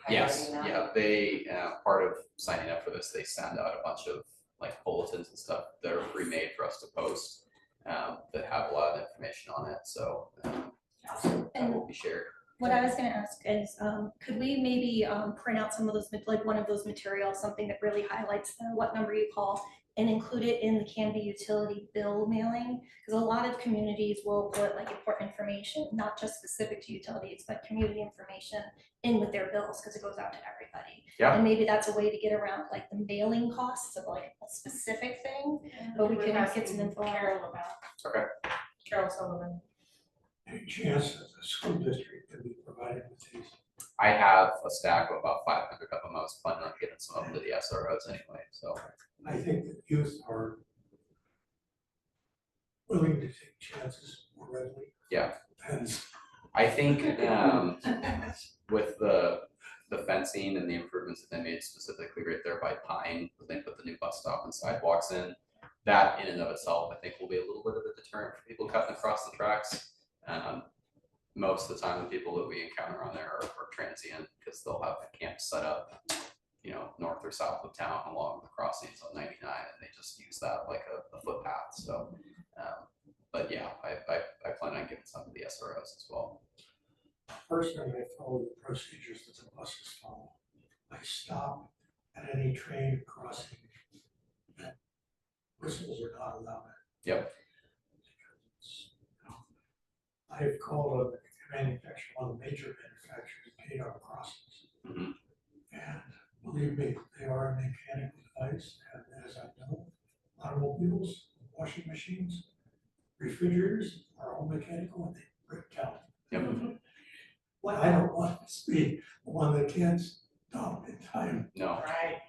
yes, highlighting that? yeah, they part of signing up for this, they send out a bunch of like bulletins and stuff that are pre-made for us to post, that have a lot of information on it, so, that will be shared. What I was gonna ask is, could we maybe print out some of those, like one of those materials, something that really highlights the what number you call, and include it in the Canby utility bill mailing? Because a lot of communities will put like important information, not just specific to utilities, but community information in with their bills, because it goes out to everybody. Yeah. And maybe that's a way to get around like the mailing costs of like a specific thing, but we can get some info. Carol about. Okay. Carol Sullivan. Any chance that the school district could be provided with these? I have a stack of about 500 of them. I was planning on getting some of them to the SROs anyway, so. I think that youth are willing to take chances more readily. Yeah. And I think, with the fencing and the improvements that they made specifically right there by Pine, when they put the new bus stop and sidewalks in, that in and of itself, I think will be a little bit of a deterrent for people cutting across the tracks. Most of the time, the people that we encounter on there are transient, because they'll have camps set up, you know, north or south of town along the crossings on 99, and they just use that like a footpath, so. But yeah, I plan on giving some to the SROs as well. personally, I follow the procedures that the buses follow. I stop at any train crossing. And whistles are not allowed. Yep. I've called a manufacturer, one of the major manufacturers, KDOT crossings. Mhm. And believe me, they are a mechanical device, and as I know, automobiles, washing machines, refrigerators are all mechanical and they break down. Yep. What I don't want is be the one that can't stop in time. No, Right.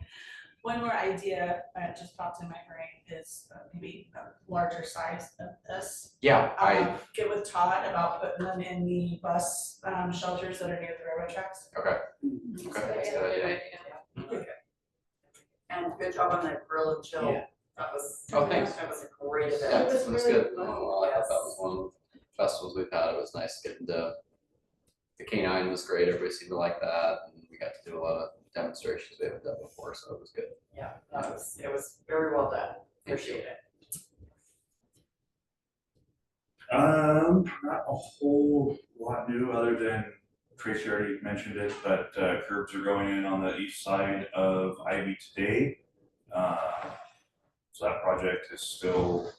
One more idea that just popped in my brain is maybe a larger size than this. yeah, I, Get with Todd about putting them in the bus shelters that are near the railroad tracks. okay, that's a good idea. And good job on that grill and chill. Yeah. That was. Oh, thanks. That was a great Yeah, event. it was good. Well, I thought Yes. that was one of the festivals we've had. It was nice getting to, the K9 was great. Everybody seemed to like that. And we got to do a lot of demonstrations we haven't done before, so it was good. Yeah, it was very well done. Appreciate it. Not a whole lot new, other than Tracy already mentioned it, but curbs are going in on the east side of Ivy today. So that project is still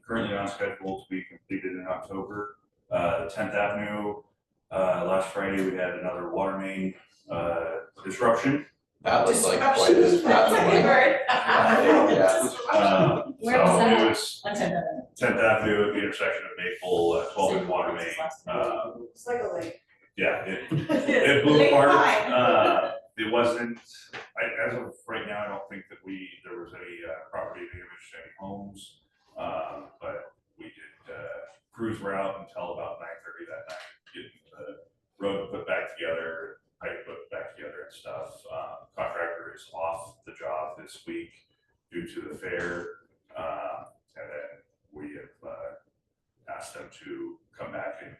currently on schedule to be completed in October. 10th Avenue, last Friday, we had another water main disruption. That was like quite a spectacle. Yeah. Where was So that? it was 10th Avenue at the intersection of Maple, 12 and water main. It's like a lake. Yeah, it blew Late apart. time. It wasn't, as of right now, I don't think that there was any property damage to any homes. But we did crews were out until about 9:30 that night, getting the road put back together, pipe put back together and stuff. Contractor is off the job this week due to the fair. And then we have asked them to come back and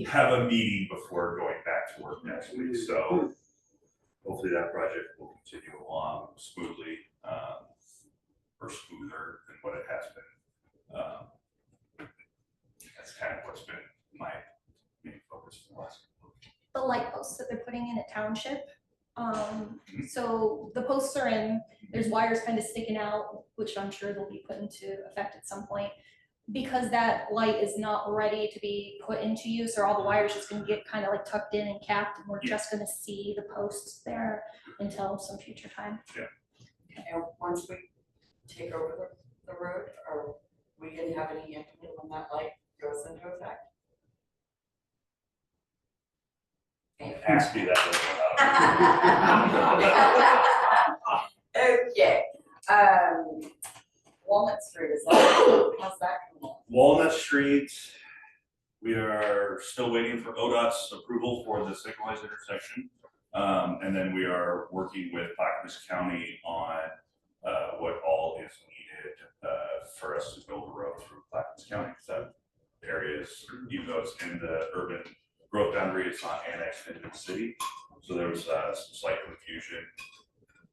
have a meeting before going back to work next week, so hopefully that project will continue along smoothly, or smoother than what it has been. That's kind of what's been my main focus for the last. The light posts that they're putting in at Township. So the posts are in, there's wires kind of sticking out, which I'm sure they'll be put into effect at some point. Because that light is not ready to be put into use, or all the wires just gonna get kind of like tucked in and capped, and we're just gonna see the posts there until some future time. And once we take over the road, are we gonna have any input when that light goes into effect? Ask me that. Okay, Walnut Street, how's that coming along? Walnut Street, we are still waiting for ODOT's approval for the signalized intersection. And then we are working with Clackamas County on what all is needed for us to build a road through Clackamas County. So areas, even though it's in the urban growth boundary, it's not annexed into the city. So there was some slight confusion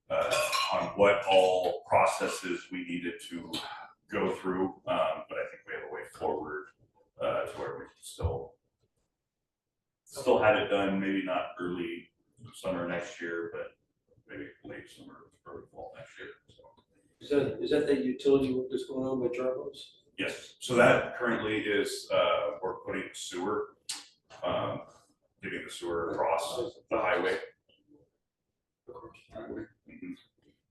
on what all processes we needed to go through, but I think we have a way forward, to where we can still had it done, maybe not early summer next year, but maybe late summer, early fall next year, so. Is that the utility work that's going on with Jarvis? Yes, so that currently is, we're putting sewer, getting the sewer across the highway. Mhm.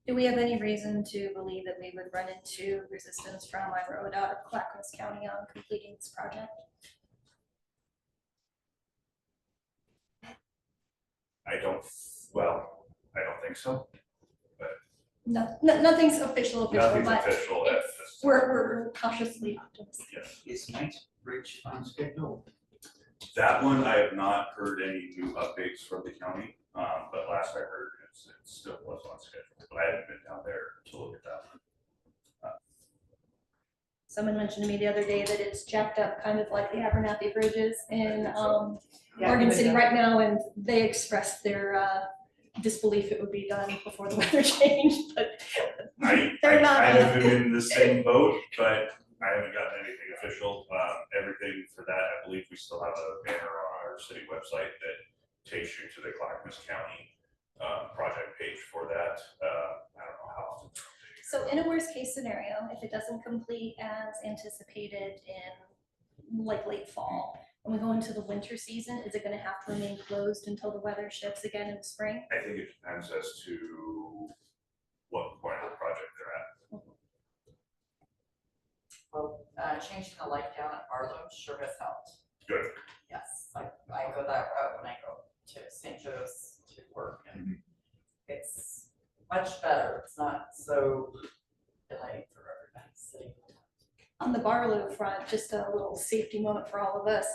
Do we have any reason to believe that we would run into resistance from either ODOT or Clackamas County on completing this project? I don't think so. No, nothing's official, Nothing's but official at it's- this. we're cautiously optimistic. Yes, Is Knightsbridge on schedule? that one, I have not heard any new updates from the county, but last I heard, it still was on schedule, but I haven't been down there to look at that one. Someone mentioned to me the other day that it's jacked up kind of like the Abernathy bridges in Yeah, Oregon but City no. right now, and they expressed their disbelief it would be done before the weather changed, but I They're not kind yet. of am in the same boat, but I haven't gotten anything official. Everything for that, I believe we still have a banner on our city website that takes you to the Clackamas County project page for that. I don't know how often. so in a worst case scenario, if it doesn't complete as anticipated in like late fall, when we go into the winter season, is it gonna have to remain closed until the weather shifts again in the spring? I think it depends as to what point of the project they're at. Well, changing the light down at Barlow sure has helped. Good. Yes, I go that route when I go to St. Joe's to work and it's much better. It's not so delaying for everybody sitting. On the Barlow front, just a little safety moment for all of us.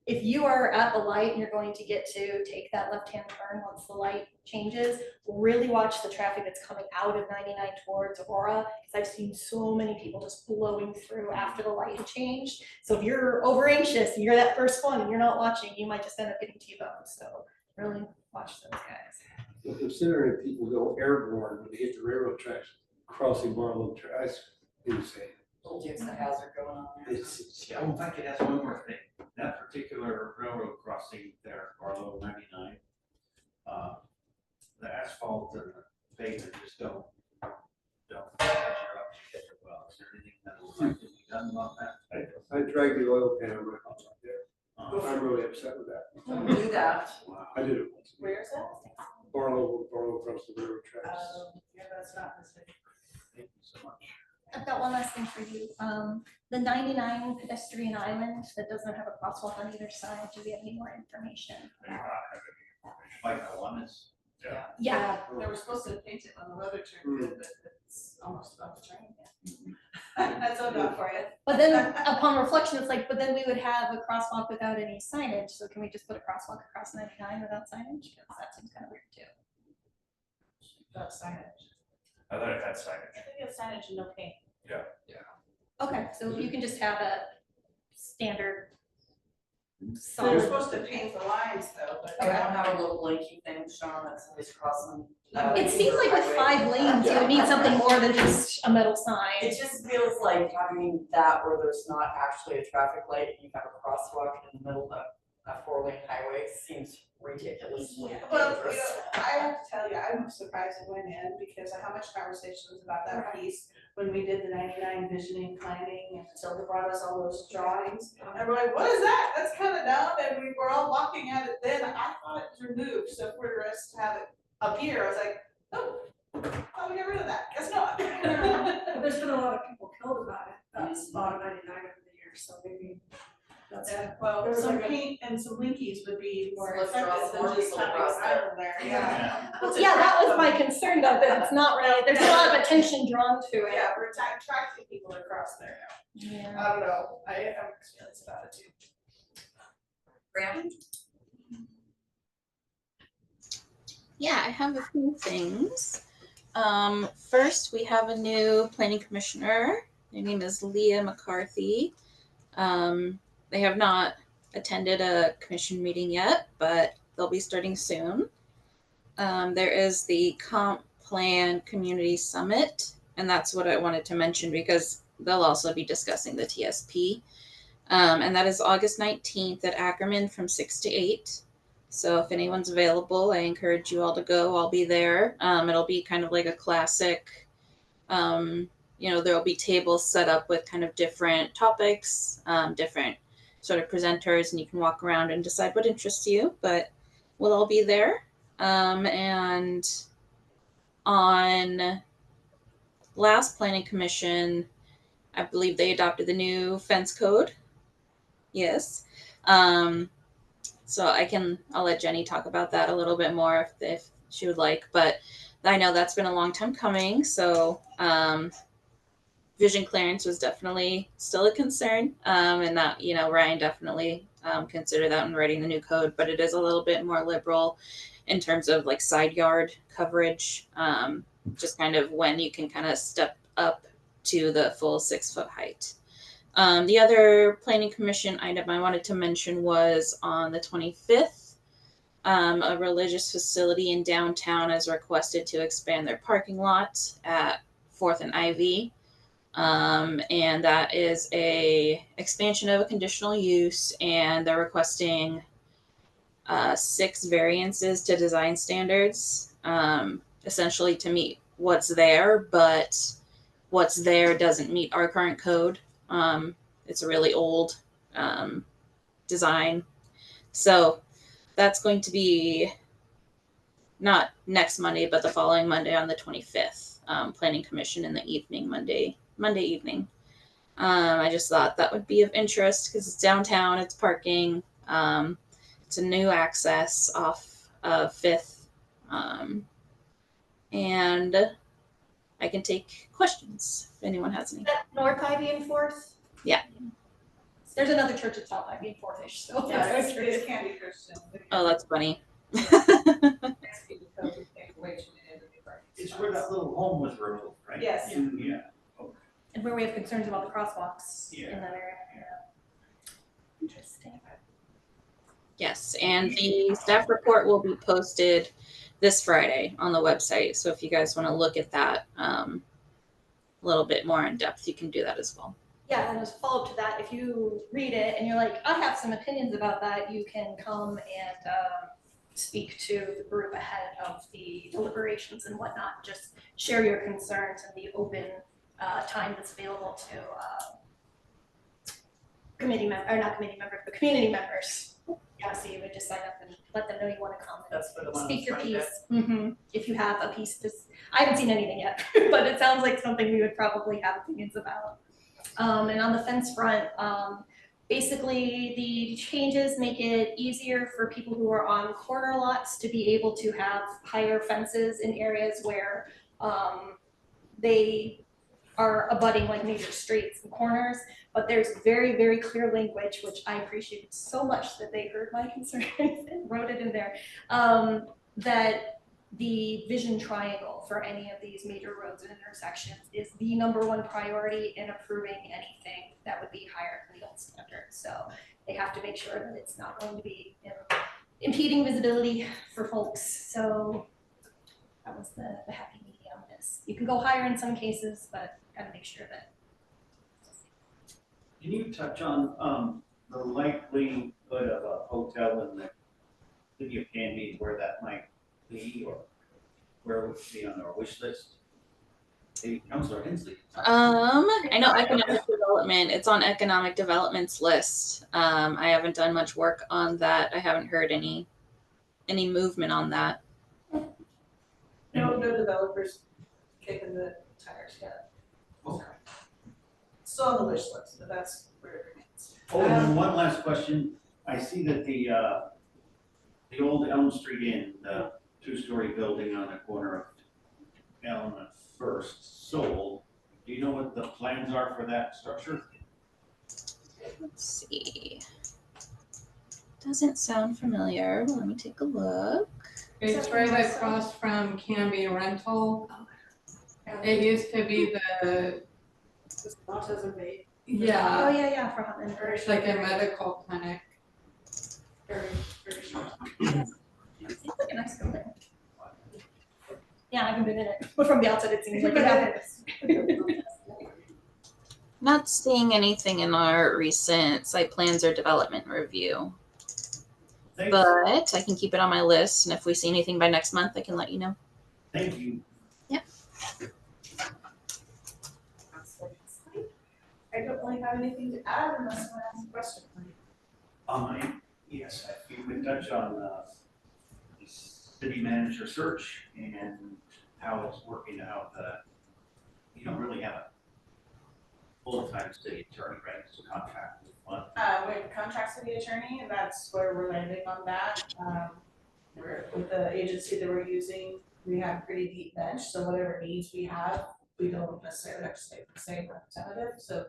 If you are at the light and you're going to get to take that left-hand turn once the light changes, really watch the traffic that's coming out of 99 towards Aurora, because I've seen so many people just blowing through after the light had changed. So if you're over anxious and you're that first one and you're not watching, you might just end up getting T-boned. So really watch those guys. Well, considering people go airborne when they hit the railroad tracks, crossing Barlow tracks, insane. Little Duke's a hazard going on there. It's, Yeah, well, if I could ask one more thing, that particular railroad crossing there, Barlow 99, the asphalt and the pavement just don't measure up together well. Is there anything that would like to be done about that? I dragged the oil pan right up there. I'm really upset with that. Don't do that. I did it once. Where's that? Barlow across the railroad tracks. Yeah, that's not listed. Thank you so much. I've got one last thing for you. The 99 pedestrian island that doesn't have a crosswalk on either side, do we have any more information? I do not have any information. Like the one that's, Yeah, They were supposed to paint it on the weather turn, good, but it's almost about to turn. Mhm. That's all done for you. but then upon reflection, it's like, but then we would have a crosswalk without any signage, so can we just put a crosswalk across 99 without signage? Because that seems kind of weird too. Without signage. I thought it had signage. I think it's signage and no paint. Okay, so you can just have a standard They're solid. supposed to paint the lines though, but. I don't have a little blinky thing showing that somebody's crossing. It seems like with 5 lanes, you would need something more than just a metal sign. It just feels like having that where there's not actually a traffic light and you have a crosswalk in the middle of a 4-lane highway seems ridiculously Yeah, well, you dangerous. know, I have to tell you, I'm surprised it went in because of how much conversation was about that piece when we did the 99 visioning planning and Tilda brought us all those drawings. And we're like, what is that? That's kind of dumb. And we were all looking at it then. I thought it was removed. So if we're to have it up here, I was like, oh, how do we get rid of that? Guess not. There's been a lot of people killed about it, that's bottom 99 over the years, so maybe that's. Yeah, well, There was some like a- paint and some linkies would be more So let's draw effective some than more just people having across an there. island there. Yeah. Well, yeah, that was my concern though, that it's not really, there's a lot of attention drawn to it. Yeah, we're attracting people across there now. Yeah. I don't know, I have experience about it too. Graham? Yeah, I have a few things. First, we have a new planning commissioner. Their name is Leah McCarthy. They have not attended a commission meeting yet, but they'll be starting soon. There is the comp Plan Community Summit. And that's what I wanted to mention because they'll also be discussing the TSP. And that is August 19th at Ackerman from 6 to 8. So if anyone's available, I encourage you all to go. I'll be there. It'll be kind of like a classic, there'll be tables set up with kind of different topics, different sort of presenters, and you can walk around and decide what interests you, but we'll all be there. And on last planning commission, I believe they adopted the new fence code. Yes. So I'll let Jenny talk about that a little bit more if she would like, but I know that's been a long time coming. So, vision clearance was definitely still a concern. And that, Ryan definitely, considered that when writing the new code, but it is a little bit more liberal in terms of like side yard coverage. Just kind of when you can kind of step up to the full 6 foot height. The other planning commission item I wanted to mention was on the 25th, a religious facility in downtown has requested to expand their parking lot at 4th and Ivy. And that is a expansion of a conditional use, and they're requesting 6 variances to design standards, essentially to meet what's there, but what's there doesn't meet our current code. It's a really old design. So that's going to be not next Monday, but the following Monday on the 25th, Planning Commission in the evening, Monday evening. I just thought that would be of interest because it's downtown, it's parking, it's a new access off of 5th. And I can take questions if anyone has any. North Ivy and 4th? Yeah. There's another church at South Ivy and 4th-ish, so. Yeah, it's Candy Christian. Oh, that's funny. Next to the code, we think way too many other people. It's where that little home was removed, right? Yes. Yeah. And where we have concerns about the crosswalks in Yeah. that area. Interesting. Yes, and the staff report will be posted this Friday on the website. So if you guys want to look at that a little bit more in depth, you can do that as well. Yeah, and as a follow-up to that, if you read it and you're like, I have some opinions about that, you can come and speak to the group ahead of the deliberations and whatnot. Just share your concerns and the open time that's available to community members. Yeah, so you would just sign up and let them know you want to come and That's for the one on speak your 25th. piece. If you have a piece, I haven't seen anything yet, but it sounds like something we would probably have opinions about. And on the fence front, basically the changes make it easier for people who are on corner lots to be able to have higher fences in areas where they are abutting like major streets and corners. But there's very, very clear language, which I appreciated so much that they heard my concerns and wrote it in there, that the vision triangle for any of these major roads and intersections is the #1 priority in approving anything that would be higher than the old standard. So they have to make sure that it's not going to be impeding visibility for folks. So that was the happy medium. You can go higher in some cases, but gotta make sure that. Can you touch on the likelihood of a hotel in the city of Canby, where that might be, or where it would be on our wish list? Hey, Councilor Hensley. I know economic development, it's on economic development's list. I haven't done much work on that. I haven't heard any movement on that. No developers kicking the tires yet. Okay. Still on the wish list, but that's where it remains. Oh, and then one last question. I see that the old Elm Street Inn, the 2-story building on the corner of Elm and First sold. Do you know what the plans are for that structure? Let's see. Doesn't sound familiar. Let me take a look. It's right across from Canby Rental. It used to be the, Autism bait. yeah, Yeah, for Hutton. it's like a medical clinic. Very, very short. Seems like a nice building. Yeah, I haven't been in it, but from the outside, it seems like you have. Not seeing anything in our recent site plans or development review, Thanks, but I can keep it on my list, and if we see anything by next month, I can let you know. thank you. I don't really have anything to add unless someone has a question. Yes, if you could touch on the city manager search and how it's working out. You don't really have a full-time city attorney, right? It's a contract with one. We have a contract city attorney, and that's where we're landing on that. We're, with the agency that we're using, we have a pretty deep bench, so whatever needs we have, we don't necessarily have to stay with the same representative, so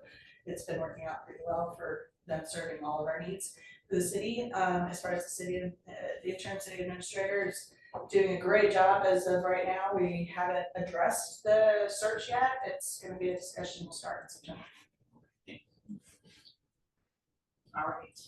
it's been working out pretty well for them serving all of our needs. The city, as far as the city, the interim city administrator is doing a great job as of right now. We haven't addressed the search yet. It's gonna be a discussion we'll start in September. All right.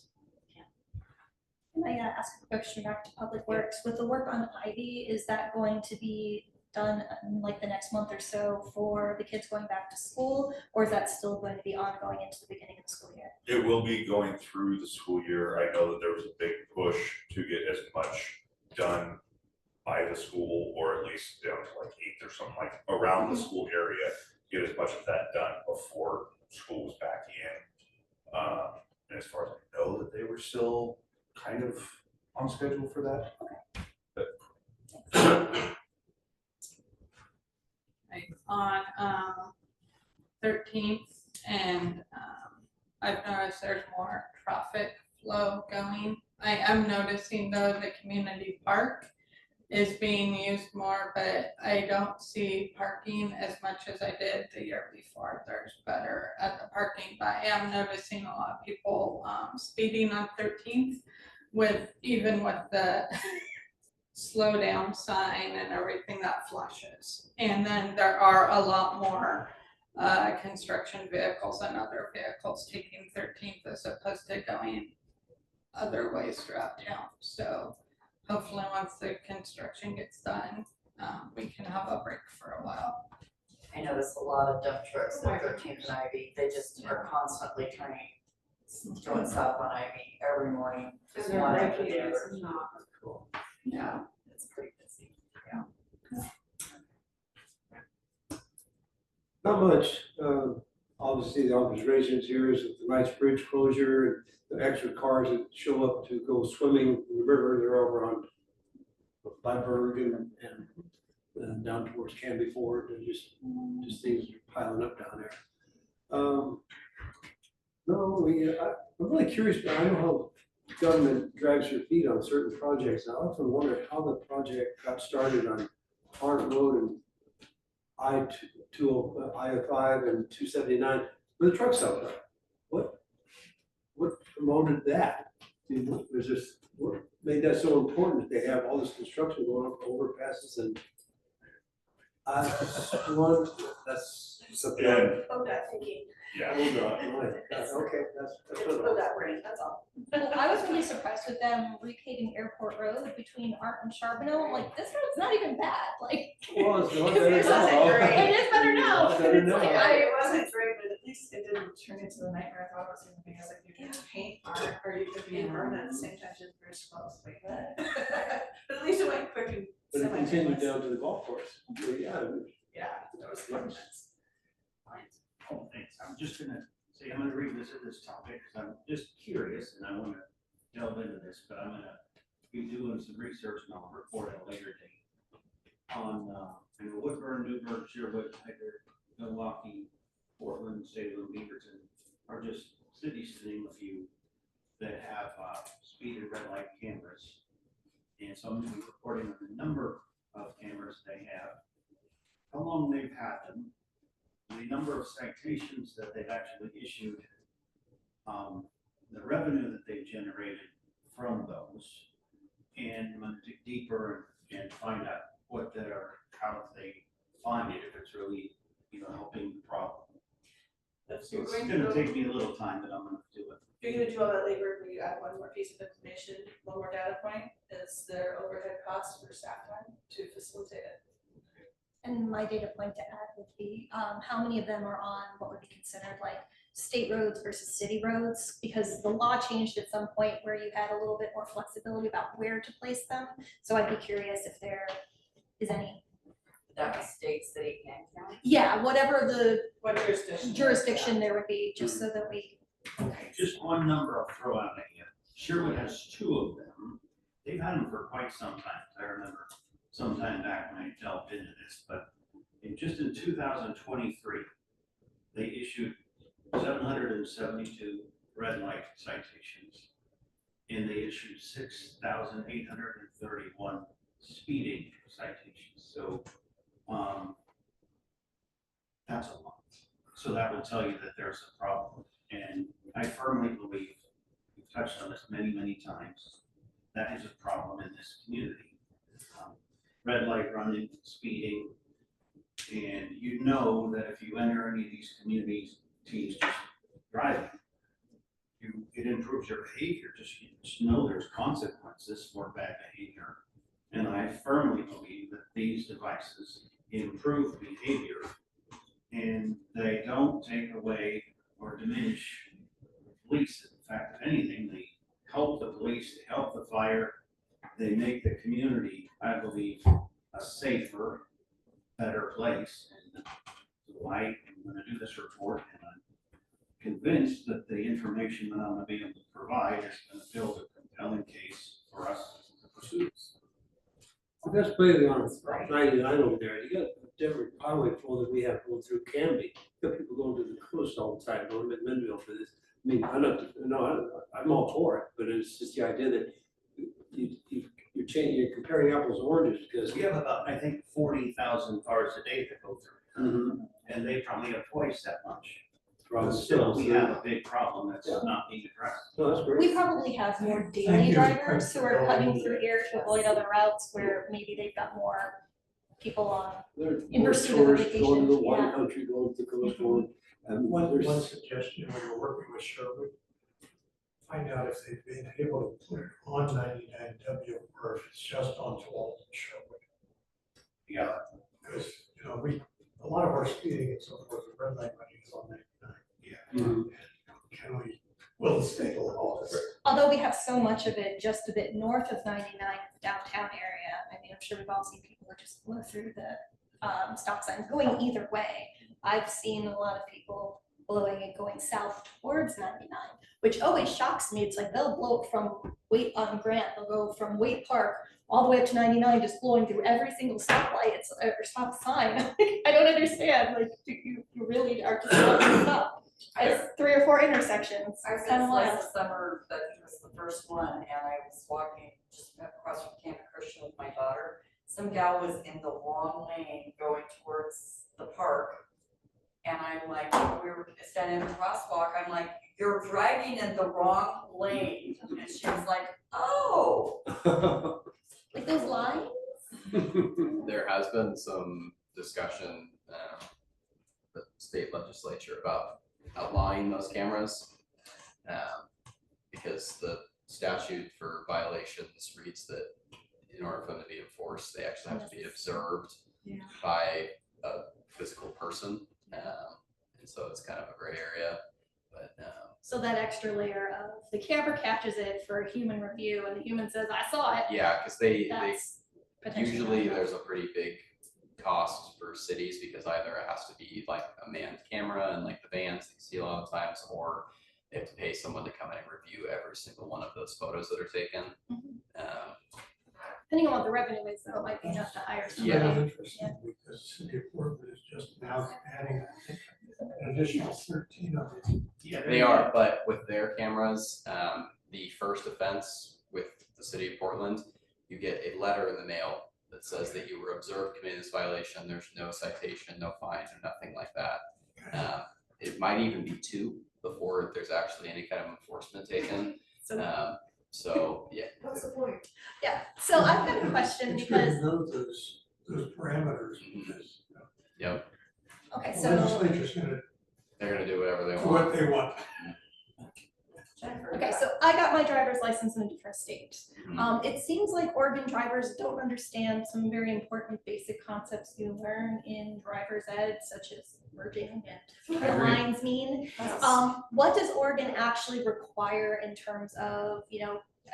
Can I ask a question back to Public Works? With the work on Ivy, is that going to be done in like the next month or so for the kids going back to school? Or is that still going to be ongoing into the beginning of the school year? It will be going through the school year. I know that there was a big push to get as much done by the school, or at least down to like 8th or something, like around the school area, get as much of that done before school was back in. And as far as I know, that they were still kind of on schedule for that. On 13th, and I've noticed there's more traffic flow going. I am noticing though the community park is being used more, but I don't see parking as much as I did the year before. There's better at the parking, but I am noticing a lot of people speeding on 13th even with the slow down sign and everything that flashes. And then there are a lot more construction vehicles and other vehicles taking 13th as opposed to going other ways throughout town. So hopefully once the construction gets done, we can have a break for a while. I notice a lot of dump trucks at 13th and Ivy, they just are constantly turning, going south on Ivy every morning. Just one after the other. Cool. Yeah, it's pretty busy, yeah. Not much. Obviously, the observations here is that the Rice Bridge closure, and the extra cars that show up to go swimming in the river, they're over on by Bergen and down towards Canby Ford. They're just things are piling up down there. No, I'm really curious, but I know how government drags your feet on certain projects. I often wonder how the project got started on Hart Road and I-5 and 279, where the truck stops are. What promoted that? There's this, what made that so important that they have all this construction going up overpasses and I just want, that's something. Yeah. Oh, that thinking, Yeah. Hold on, right, okay, that's it's what oh, that brain, that's all. Well, I was really surprised with them repaving Airport Road between Art and Charbonneau. I'm like, this road's not even bad, like. well, it's going It better wasn't now. great. It is better now. It's better now. It wasn't great, but at least it didn't turn into the nightmare I thought it was gonna be. I was like, you can paint art, or you could be in Vernon at the same time, just very close, like that. But at least it went quick and But it continued semi-painless. down to the golf course. So, yeah, Yeah, that was fun. Oh, thanks. I'm just gonna say, I'm gonna revisit this topic, because I'm just curious, and I wanna delve into this, but I'm gonna be doing some research and I'll report at a later date. On, Woodburn, Newburgh, Sherwood, Hyder, Milwaukee, Portland, Salem, Beaverton, are just cities to name a few that have, speed and red light cameras. And so I'm gonna be reporting on the number of cameras they have, how long they've had them, the number of citations that they've actually issued, the revenue that they've generated from those. And I'm gonna dig deeper and find out how they find it, if it's really, helping the problem. If So you're it's going to gonna go, take me a little time, but I'm gonna do it. if you're gonna do all that labor, will you add one more piece of information, one more data point, is their overhead cost for staff time to facilitate it. and my data point to add would be, how many of them are on what would be considered like state roads versus city roads? Because the law changed at some point where you had a little bit more flexibility about where to place them. So I'd be curious if there is any, That was state, city, and county. yeah, whatever the What jurisdiction? jurisdiction there would be, just so that we. Just one number I'll throw out at you. Sherwood has 2 of them. They've had them for quite some time. I remember sometime back when I delved into this, but just in 2023, they issued 772 red light citations. And they issued 6,831 speeding citations. So that's a lot. So that will tell you that there's a problem. And I firmly believe, we've touched on this many, many times, that is a problem in this community. Red light running, speeding, and you know that if you enter any of these communities, teams just driving, it improves your behavior, you just know there's consequences for bad behavior. And I firmly believe that these devices improve behavior, and they don't take away or diminish the police. In fact, if anything, they help the police, they help the fire, they make the community, I believe, a safer, better place. And so I'm gonna do this report, and I'm convinced that the information that I'm gonna be able to provide is gonna build a compelling case for us to pursue. That's clearly on 99 over there. You got a different highway flow that we have going through Canby. You got people going to the coast all the time, going to McMinnville for this. I mean, I'm all for it, but it's just the idea that you're changing, you're comparing apples and oranges because. We have about, I think, 40,000 cars a day that go through. And they probably have twice that much. But still, we have a big problem that's not being addressed. No, that's great. We probably have more daily Thank you. drivers who are cutting through here to avoid other routes where maybe they've got more people on. There in more pursuit of a tourists going to the vacation, wine yeah. country, going to the coast, going. One there's- suggestion when you're working with Sherwood, find out if they've been able to put it on 99W or if it's just on 12 in Sherwood. Yeah. Because, a lot of our speeding and so forth, the red light running is on 99. Can we, will the state allow this? Although we have so much of it just a bit north of 99 in the downtown area. I mean, I'm sure we've all seen people that just blow through the stop signs going either way. I've seen a lot of people blowing it going south towards 99, which always shocks me. It's like they'll blow it from Grant, they'll go from Waite Park all the way up to 99, just blowing through every single stoplight or stop sign. I don't understand, like, you really are just blowing it up. It's 3 or 4 intersections. I It's was kind of wild. last summer, that was the first one, and I was walking just across from Camp Christian with my daughter. Some gal was in the wrong lane going towards the park. And I'm like, we were standing in the crosswalk, I'm like, you're driving in the wrong lane. And she was like, oh. Like those lines? There has been some discussion, the state legislature about outlawing those cameras. Because the statute for violations reads that in order for them to be enforced, they actually have to be observed by a physical person. And so it's kind of a gray area, but So that extra layer of the camera catches it for a human review and the human says, I saw it. yeah, because they That's potentially. usually not there's a pretty big cost for cities because either it has to be like a manned camera and like the vans that you see a lot of times, or they have to pay someone to come in and review every single one of those photos that are taken. Depending on what the revenue is, though, it might be enough to hire somebody. Very interesting, because City of Portland is just now adding, I think, an additional 13 of it. Yeah, They are, but with their cameras, the first offense with the city of Portland, you get a letter in the mail that says that you were observed committing this violation. There's no citation, no fines, or nothing like that. It might even be 2 before there's actually any kind of enforcement taken. So yeah. What's the point? Yeah, so I've got a question It's good because, to know those parameters, because Yep, okay, the so, legislature's gonna they're gonna do whatever they do want. what they want. Jennifer. okay, so I I got my driver's license in a different state. Mhm. It seems like Oregon drivers don't understand some very important basic concepts you learn in driver's ed, such as merging and what Agreed. lines mean. What does Oregon actually require in terms of,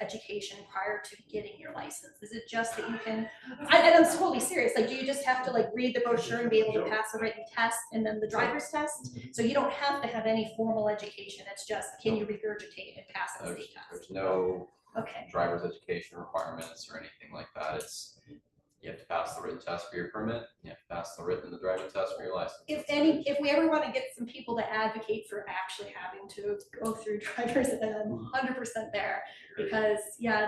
education prior to getting your license? Is it just that you can, and I'm totally serious, like, do you just have to like read the brochure and be able to pass a written test and then the driver's test? So you don't have to have any formal education, it's just, can you regurgitate and pass the There's, state test? there's no Okay, driver's education requirements or anything like that. It's, you have to pass the written test for your permit, you have to pass the written and the driving test for your license. if we ever want to get some people to advocate for actually having to go through driver's ed, I'm 100% there. Because,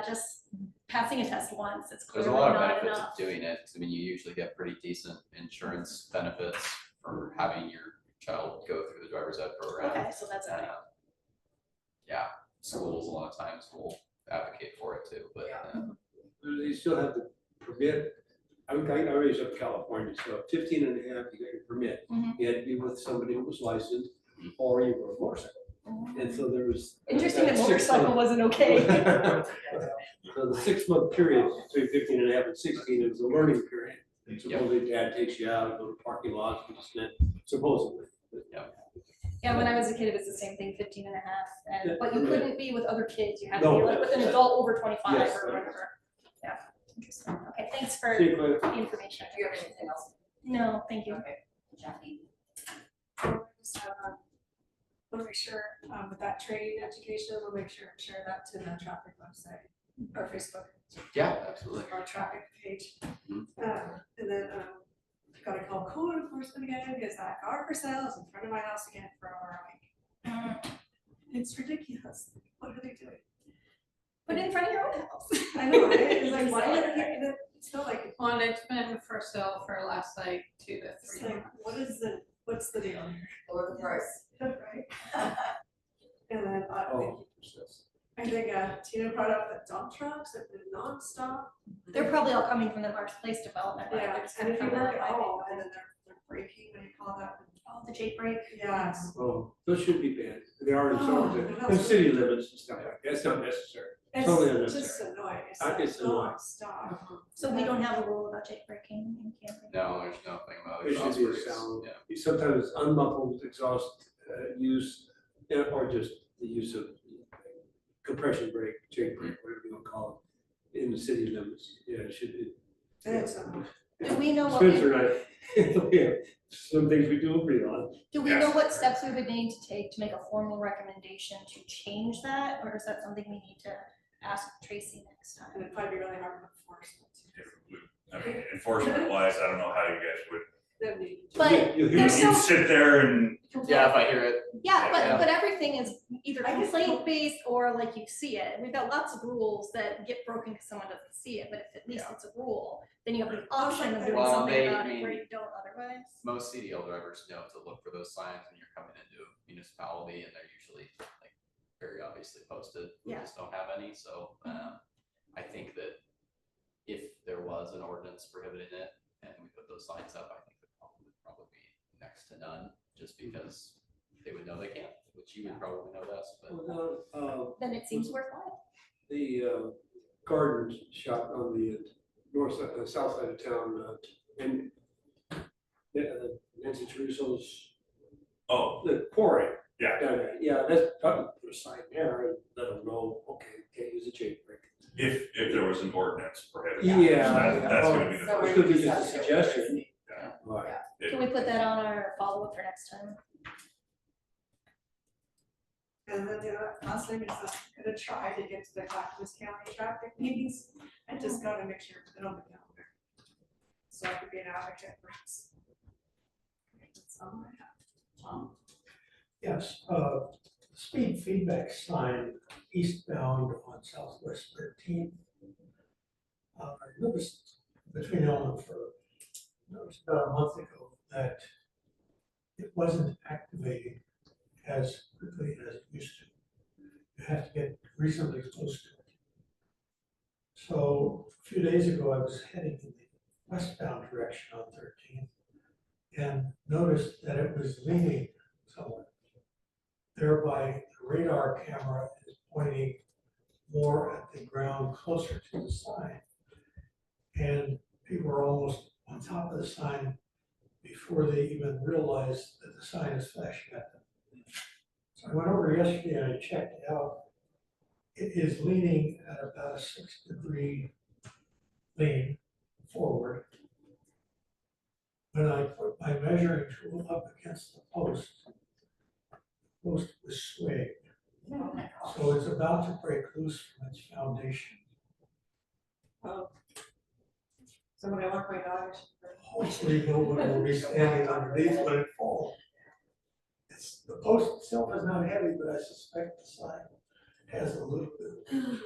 just passing a test once, it's There's clearly a lot of not benefits enough. of doing it, 'cause I mean, you usually get pretty decent insurance benefits for having your child go through the driver's ed program. Okay, so that's okay. Yeah, schools a lot of times will advocate for it too, but They still have the permit. I raised up in California, so 15 and a half, you got your permit. Mhm. You had to be with somebody who was licensed, or you were a motorcycle. And so there was. Interesting that 6 motorcycle month- wasn't okay. So the 6 month period between 15 and a half and 16, it was a learning period. Supposedly dad takes you out, go to parking lots, supposedly. Yeah, when I was a kid, it was the same thing, 15 and a half, but you Yeah. couldn't be with other kids, you had to No, be like with an that's- adult over 25 Yes, or that is. whatever. Yeah, interesting, okay, thanks for See you, Claire. the information. Do you have anything else? No, thank you. Okay, Jackie? Just want to make sure, with that training education, we'll make sure and share that to the traffic website or Facebook yeah, absolutely. or traffic page. Mhm. And then, gotta call code enforcement again, because that car for sale is in front of my house again for like, it's ridiculous. What are they doing? Put it in front of your own house. I know, right? It's like, why would it, it's not like, Well, and it's been for sale for the last like 2 to it's 3 like, months. what's the deal here? Lower the price. Right? And then, Oh, I think Tina brought up the dump trucks that been nonstop. They're probably all coming from the Marketplace development, right? They're Yeah, just and if you coming from work the at highway. home, and then they're braking, what do you call that? Oh, the Jake break. Yes. Oh, those should be banned. They are in some Oh, of that's the city limits and stuff like that. That's not necessary. Totally It's unnecessary. just annoying. It's It's annoying. nonstop. So we don't have a rule about Jake breaking in camping? No, there's nothing about There should exhaust be a brakes. sound. Yeah. Sometimes unmuffled exhaust use, or just the use of compression brake, Jake brake, whatever you want to call it, in the city limits. Yeah, it should be. It's, Do we know what, we- Spencer and I, yeah, some things we do agree on. do we know what steps we would need to take to make a formal recommendation to change that? Or is that something we need to ask Tracy next and time? it'd probably be really hard to enforce. I mean, enforcement wise, I don't know how you guys would, Then we- But You'll hear there's me. so you sit there and, Yeah, if I hear it, Yeah, Yeah. but everything is either I guess- complaint based or like you see it. We've got lots of rules that get broken because someone doesn't see it, but if at least Yeah. it's a rule, then you have the option of doing Well, something they- about I it where mean- you don't otherwise. most CDL drivers know to look for those signs when you're coming into a municipality, and they're usually like very obviously posted. We Yeah. just don't have any, so I think that if there was an ordinance prohibiting it and we put those signs up, I think the problem would probably be next to none, just because they would know they can't, which you would probably know best, but. Then it seems worthwhile. The garden shop on the south side of town, and Nancy Caruso's, the quarry. Yeah. Down there. Yeah, that's probably put a sign there and let them know, okay, can't use a chain break. if there was an ordinance prohibiting. Yeah. That's gonna be the So first. It could be just just a have to- suggestion. Yeah. Right. Can we put that on our follow-up for next time? And then the last thing is I'm gonna try to get to the Clackamas County traffic meetings. I just gotta make sure it's on the calendar. So I could be an advocate for us. That's all I have. Tom? Yes, speed feedback sign eastbound on Southwest 13th. I noticed between Elm and Fur, noticed about a month ago that it wasn't activating as quickly as it used to. You have to get reasonably close to it. So a few days ago, I was heading in the westbound direction on 13th and noticed that it was leaning somewhat. Thereby, the radar camera is pointing more at the ground closer to the sign. And people are almost on top of the sign before they even realize that the sign is flashing at them. So I went over yesterday and I checked it out. It is leaning at about a 6-degree lean forward. When I put my measuring tool up against the post was swaying. Oh my gosh. So it's about to break loose from its foundation. Somebody want my dog? Hopefully no one will be standing underneath when it falls. The post itself is not heavy, but I suspect the sign has a little bit.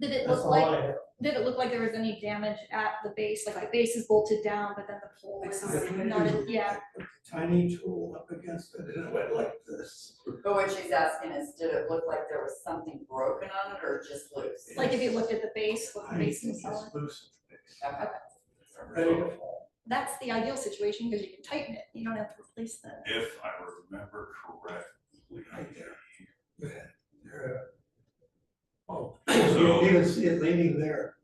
Did it That's look all like, I have. did it look like there was any damage at the base? Like the base is bolted down, but then the pole Like is somebody not, moved yeah. I put the tiny tool up against it and it went like this. But what she's asking is, did it look like there was something broken on it or just loose? Like if you looked at the base, was the I base think it's solid? loose at the Okay. base. Ready to fall. That's the ideal situation because you can tighten it. You don't have to replace the. If I remember correctly. Right there. There. Oh, So- you can even see it leaning there.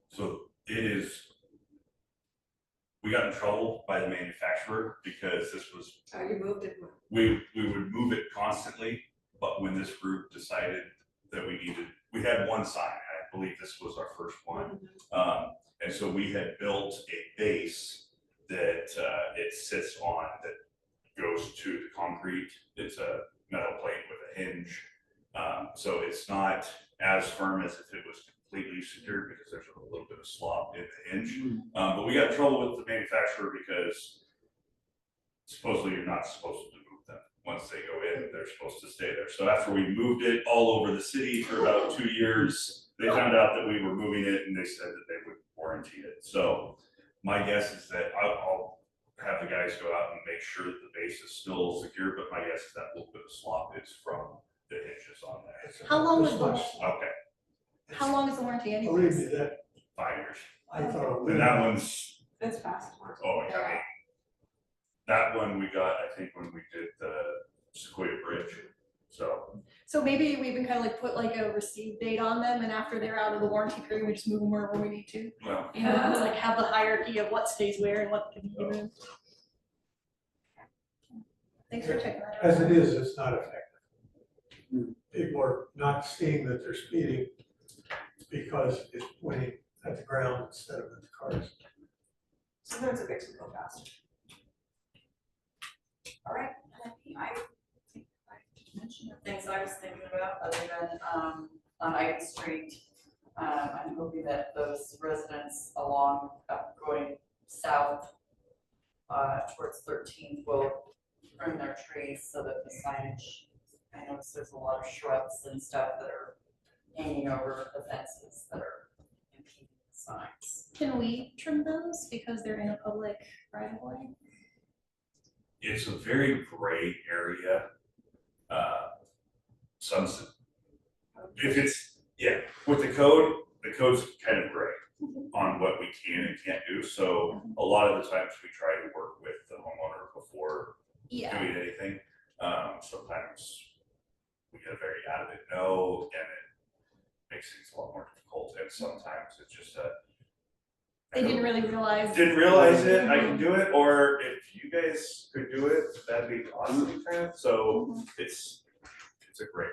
So it is. We got in trouble by the manufacturer because this was, Oh, you moved it. we would move it constantly, but when this group decided that we had one sign, I believe this was our first one. And so we had built a base that it sits on that goes to the concrete. It's a metal plate with a hinge. So it's not as firm as if it was completely secure because there's a little bit of slop in the hinge. But we got in trouble with the manufacturer because supposedly you're not supposed to move them. Once they go in, they're supposed to stay there. So after we moved it all over the city for about 2 years, they found out that we were moving it and they said that they would warranty it. So my guess is that I'll have the guys go out and make sure that the base is still secure, but my guess is that little bit of slop is from the hinges on there. It's How long this was the- much. Okay, How long is the warranty Believe anyways? me, that, 5 years. I thought. And that one's, It's fast. oh, yeah, I mean, that one we got, I think, when we did the Sequoia Bridge. So maybe we even kind of like put like a receive date on them and after they're out of the warranty period, we just move them wherever we need to. Well, You know, it's like have the hierarchy of what stays where and what can be moved. Thanks for checking that out. As it is, it's not effective. People are not seeing that they're speeding because it's pointing at the ground instead of at the cars. Sometimes it makes me go faster. All right, I think I mentioned the things I was thinking about, other than, on Ivy Street. I'm hoping that those residents along, going south, towards 13th will trim their trees so that the signage, I notice there's a lot of shrubs and stuff that are hanging over the fences that are impeding the signs. Can we trim those because they're in a public right of way? it's a very gray area. If it's, yeah, with the code's kind of gray on what we can and can't do. So a lot of the times we try to work with the homeowner before Yeah, doing anything. Sometimes we get a very adamant no, and it makes things a lot more difficult. And sometimes it's just they didn't really realize. didn't realize it, I can do it, or if you guys could do it, that'd be awesome, kind of. So it's a great area.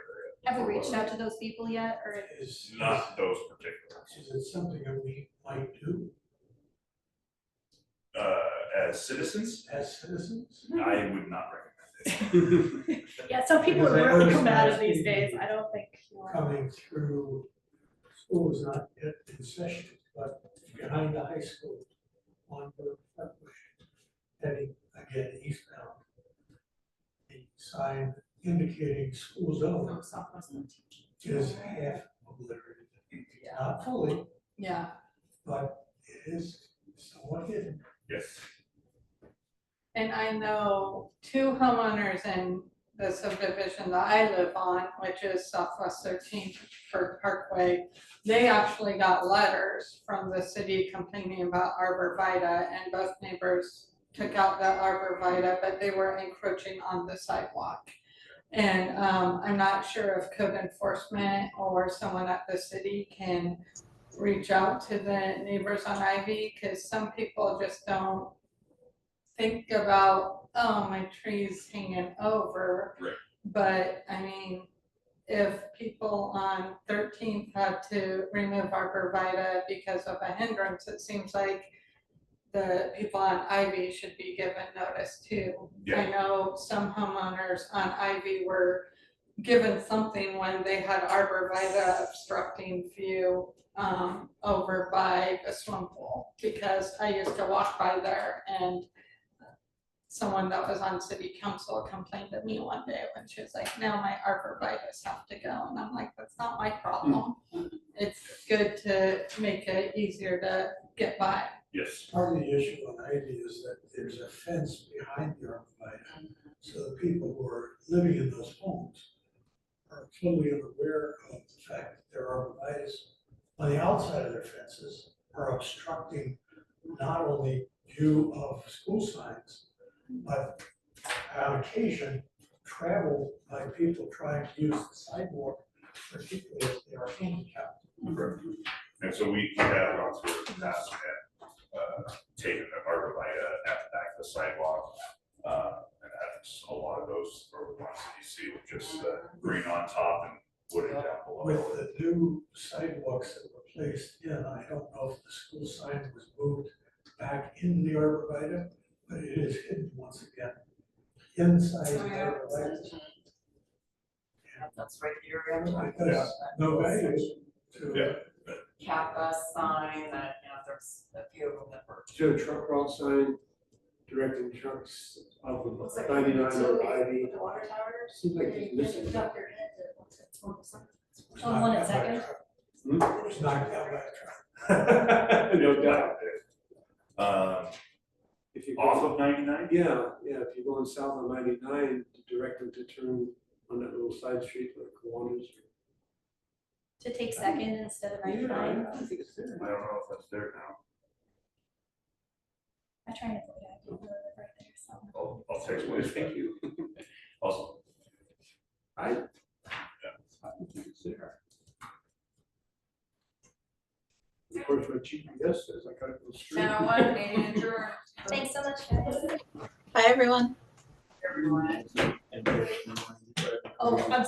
Have we reached out to those people yet, or? Is, Not those particular, is it something that we might do as citizens, as citizens? I would not recommend it. Yeah, some people are Because I really noticed combative last these week days, I don't think. Coming through, school is not yet in session, but behind the high school on the Parkway, heading again eastbound. The sign indicating school zone From Southwest. is half obliterated. Not fully, Yeah, but it is somewhat hidden. Yes. and I know two homeowners in the subdivision that I live on, which is Southwest 13th Parkway. They actually got letters from the city complaining about arborvitae, and both neighbors took out the arborvitae, but they were encroaching on the sidewalk. And I'm not sure if code enforcement or someone at the city can reach out to the neighbors on Ivy, cause some people just don't think about, oh, my tree's hanging over. Right. But I mean, if people on 13th had to remove arborvitae because of a hindrance, it seems like the people on Ivy should be given notice too. Yeah. I know some homeowners on Ivy were given something when they had arborvitae obstructing view over by the swim pool, because I used to walk by there and someone that was on city council complained to me one day when she was like, now my arborvitae have to go, and I'm like, that's not my problem. It's good to make it easier to get by. Yes. Part of the issue on Ivy is that there's a fence behind the arborvitae. So the people who are living in those homes are fully unaware of the fact that their arborvitae on the outside of their fences are obstructing not only view of school signs, but on occasion, travel by people trying to use the sidewalk, particularly if they are handicapped. And so we have gone through it in the past and taken the arborvitae at the back of the sidewalk. And that's a lot of those are the ones that you see with just green on top and wooded down below. With the new sidewalks that were placed in, I don't know if the school sign was moved back into the arborvitae, but it is hidden once again, inside the arborvitae. That's right here, Because no value to. Yeah. Kappa sign, that, there's a few of them that were. Is there a truck route sign directing trucks off Looks of like 99 utility or Ivy? with the water tower. Seems like it's missing. Duck your head to what's it, what's it? It's Oh, not one at that Second? truck. It's not that truck. No doubt. If you go- Off of 99? Yeah, if you're going south on 99, to direct them to turn on that little side street like Kiwanis. To take Second instead of Yeah, 99. I think it's there. I don't know if that's there now. I try to put it, I do live right there, so. I'll text you. Thank you. Awesome. I think it's there. Of course, my GPS says I gotta go straight. 10:01, meeting adjourned. Thanks so much, guys. Bye, everyone. Everyone. Oh, I'm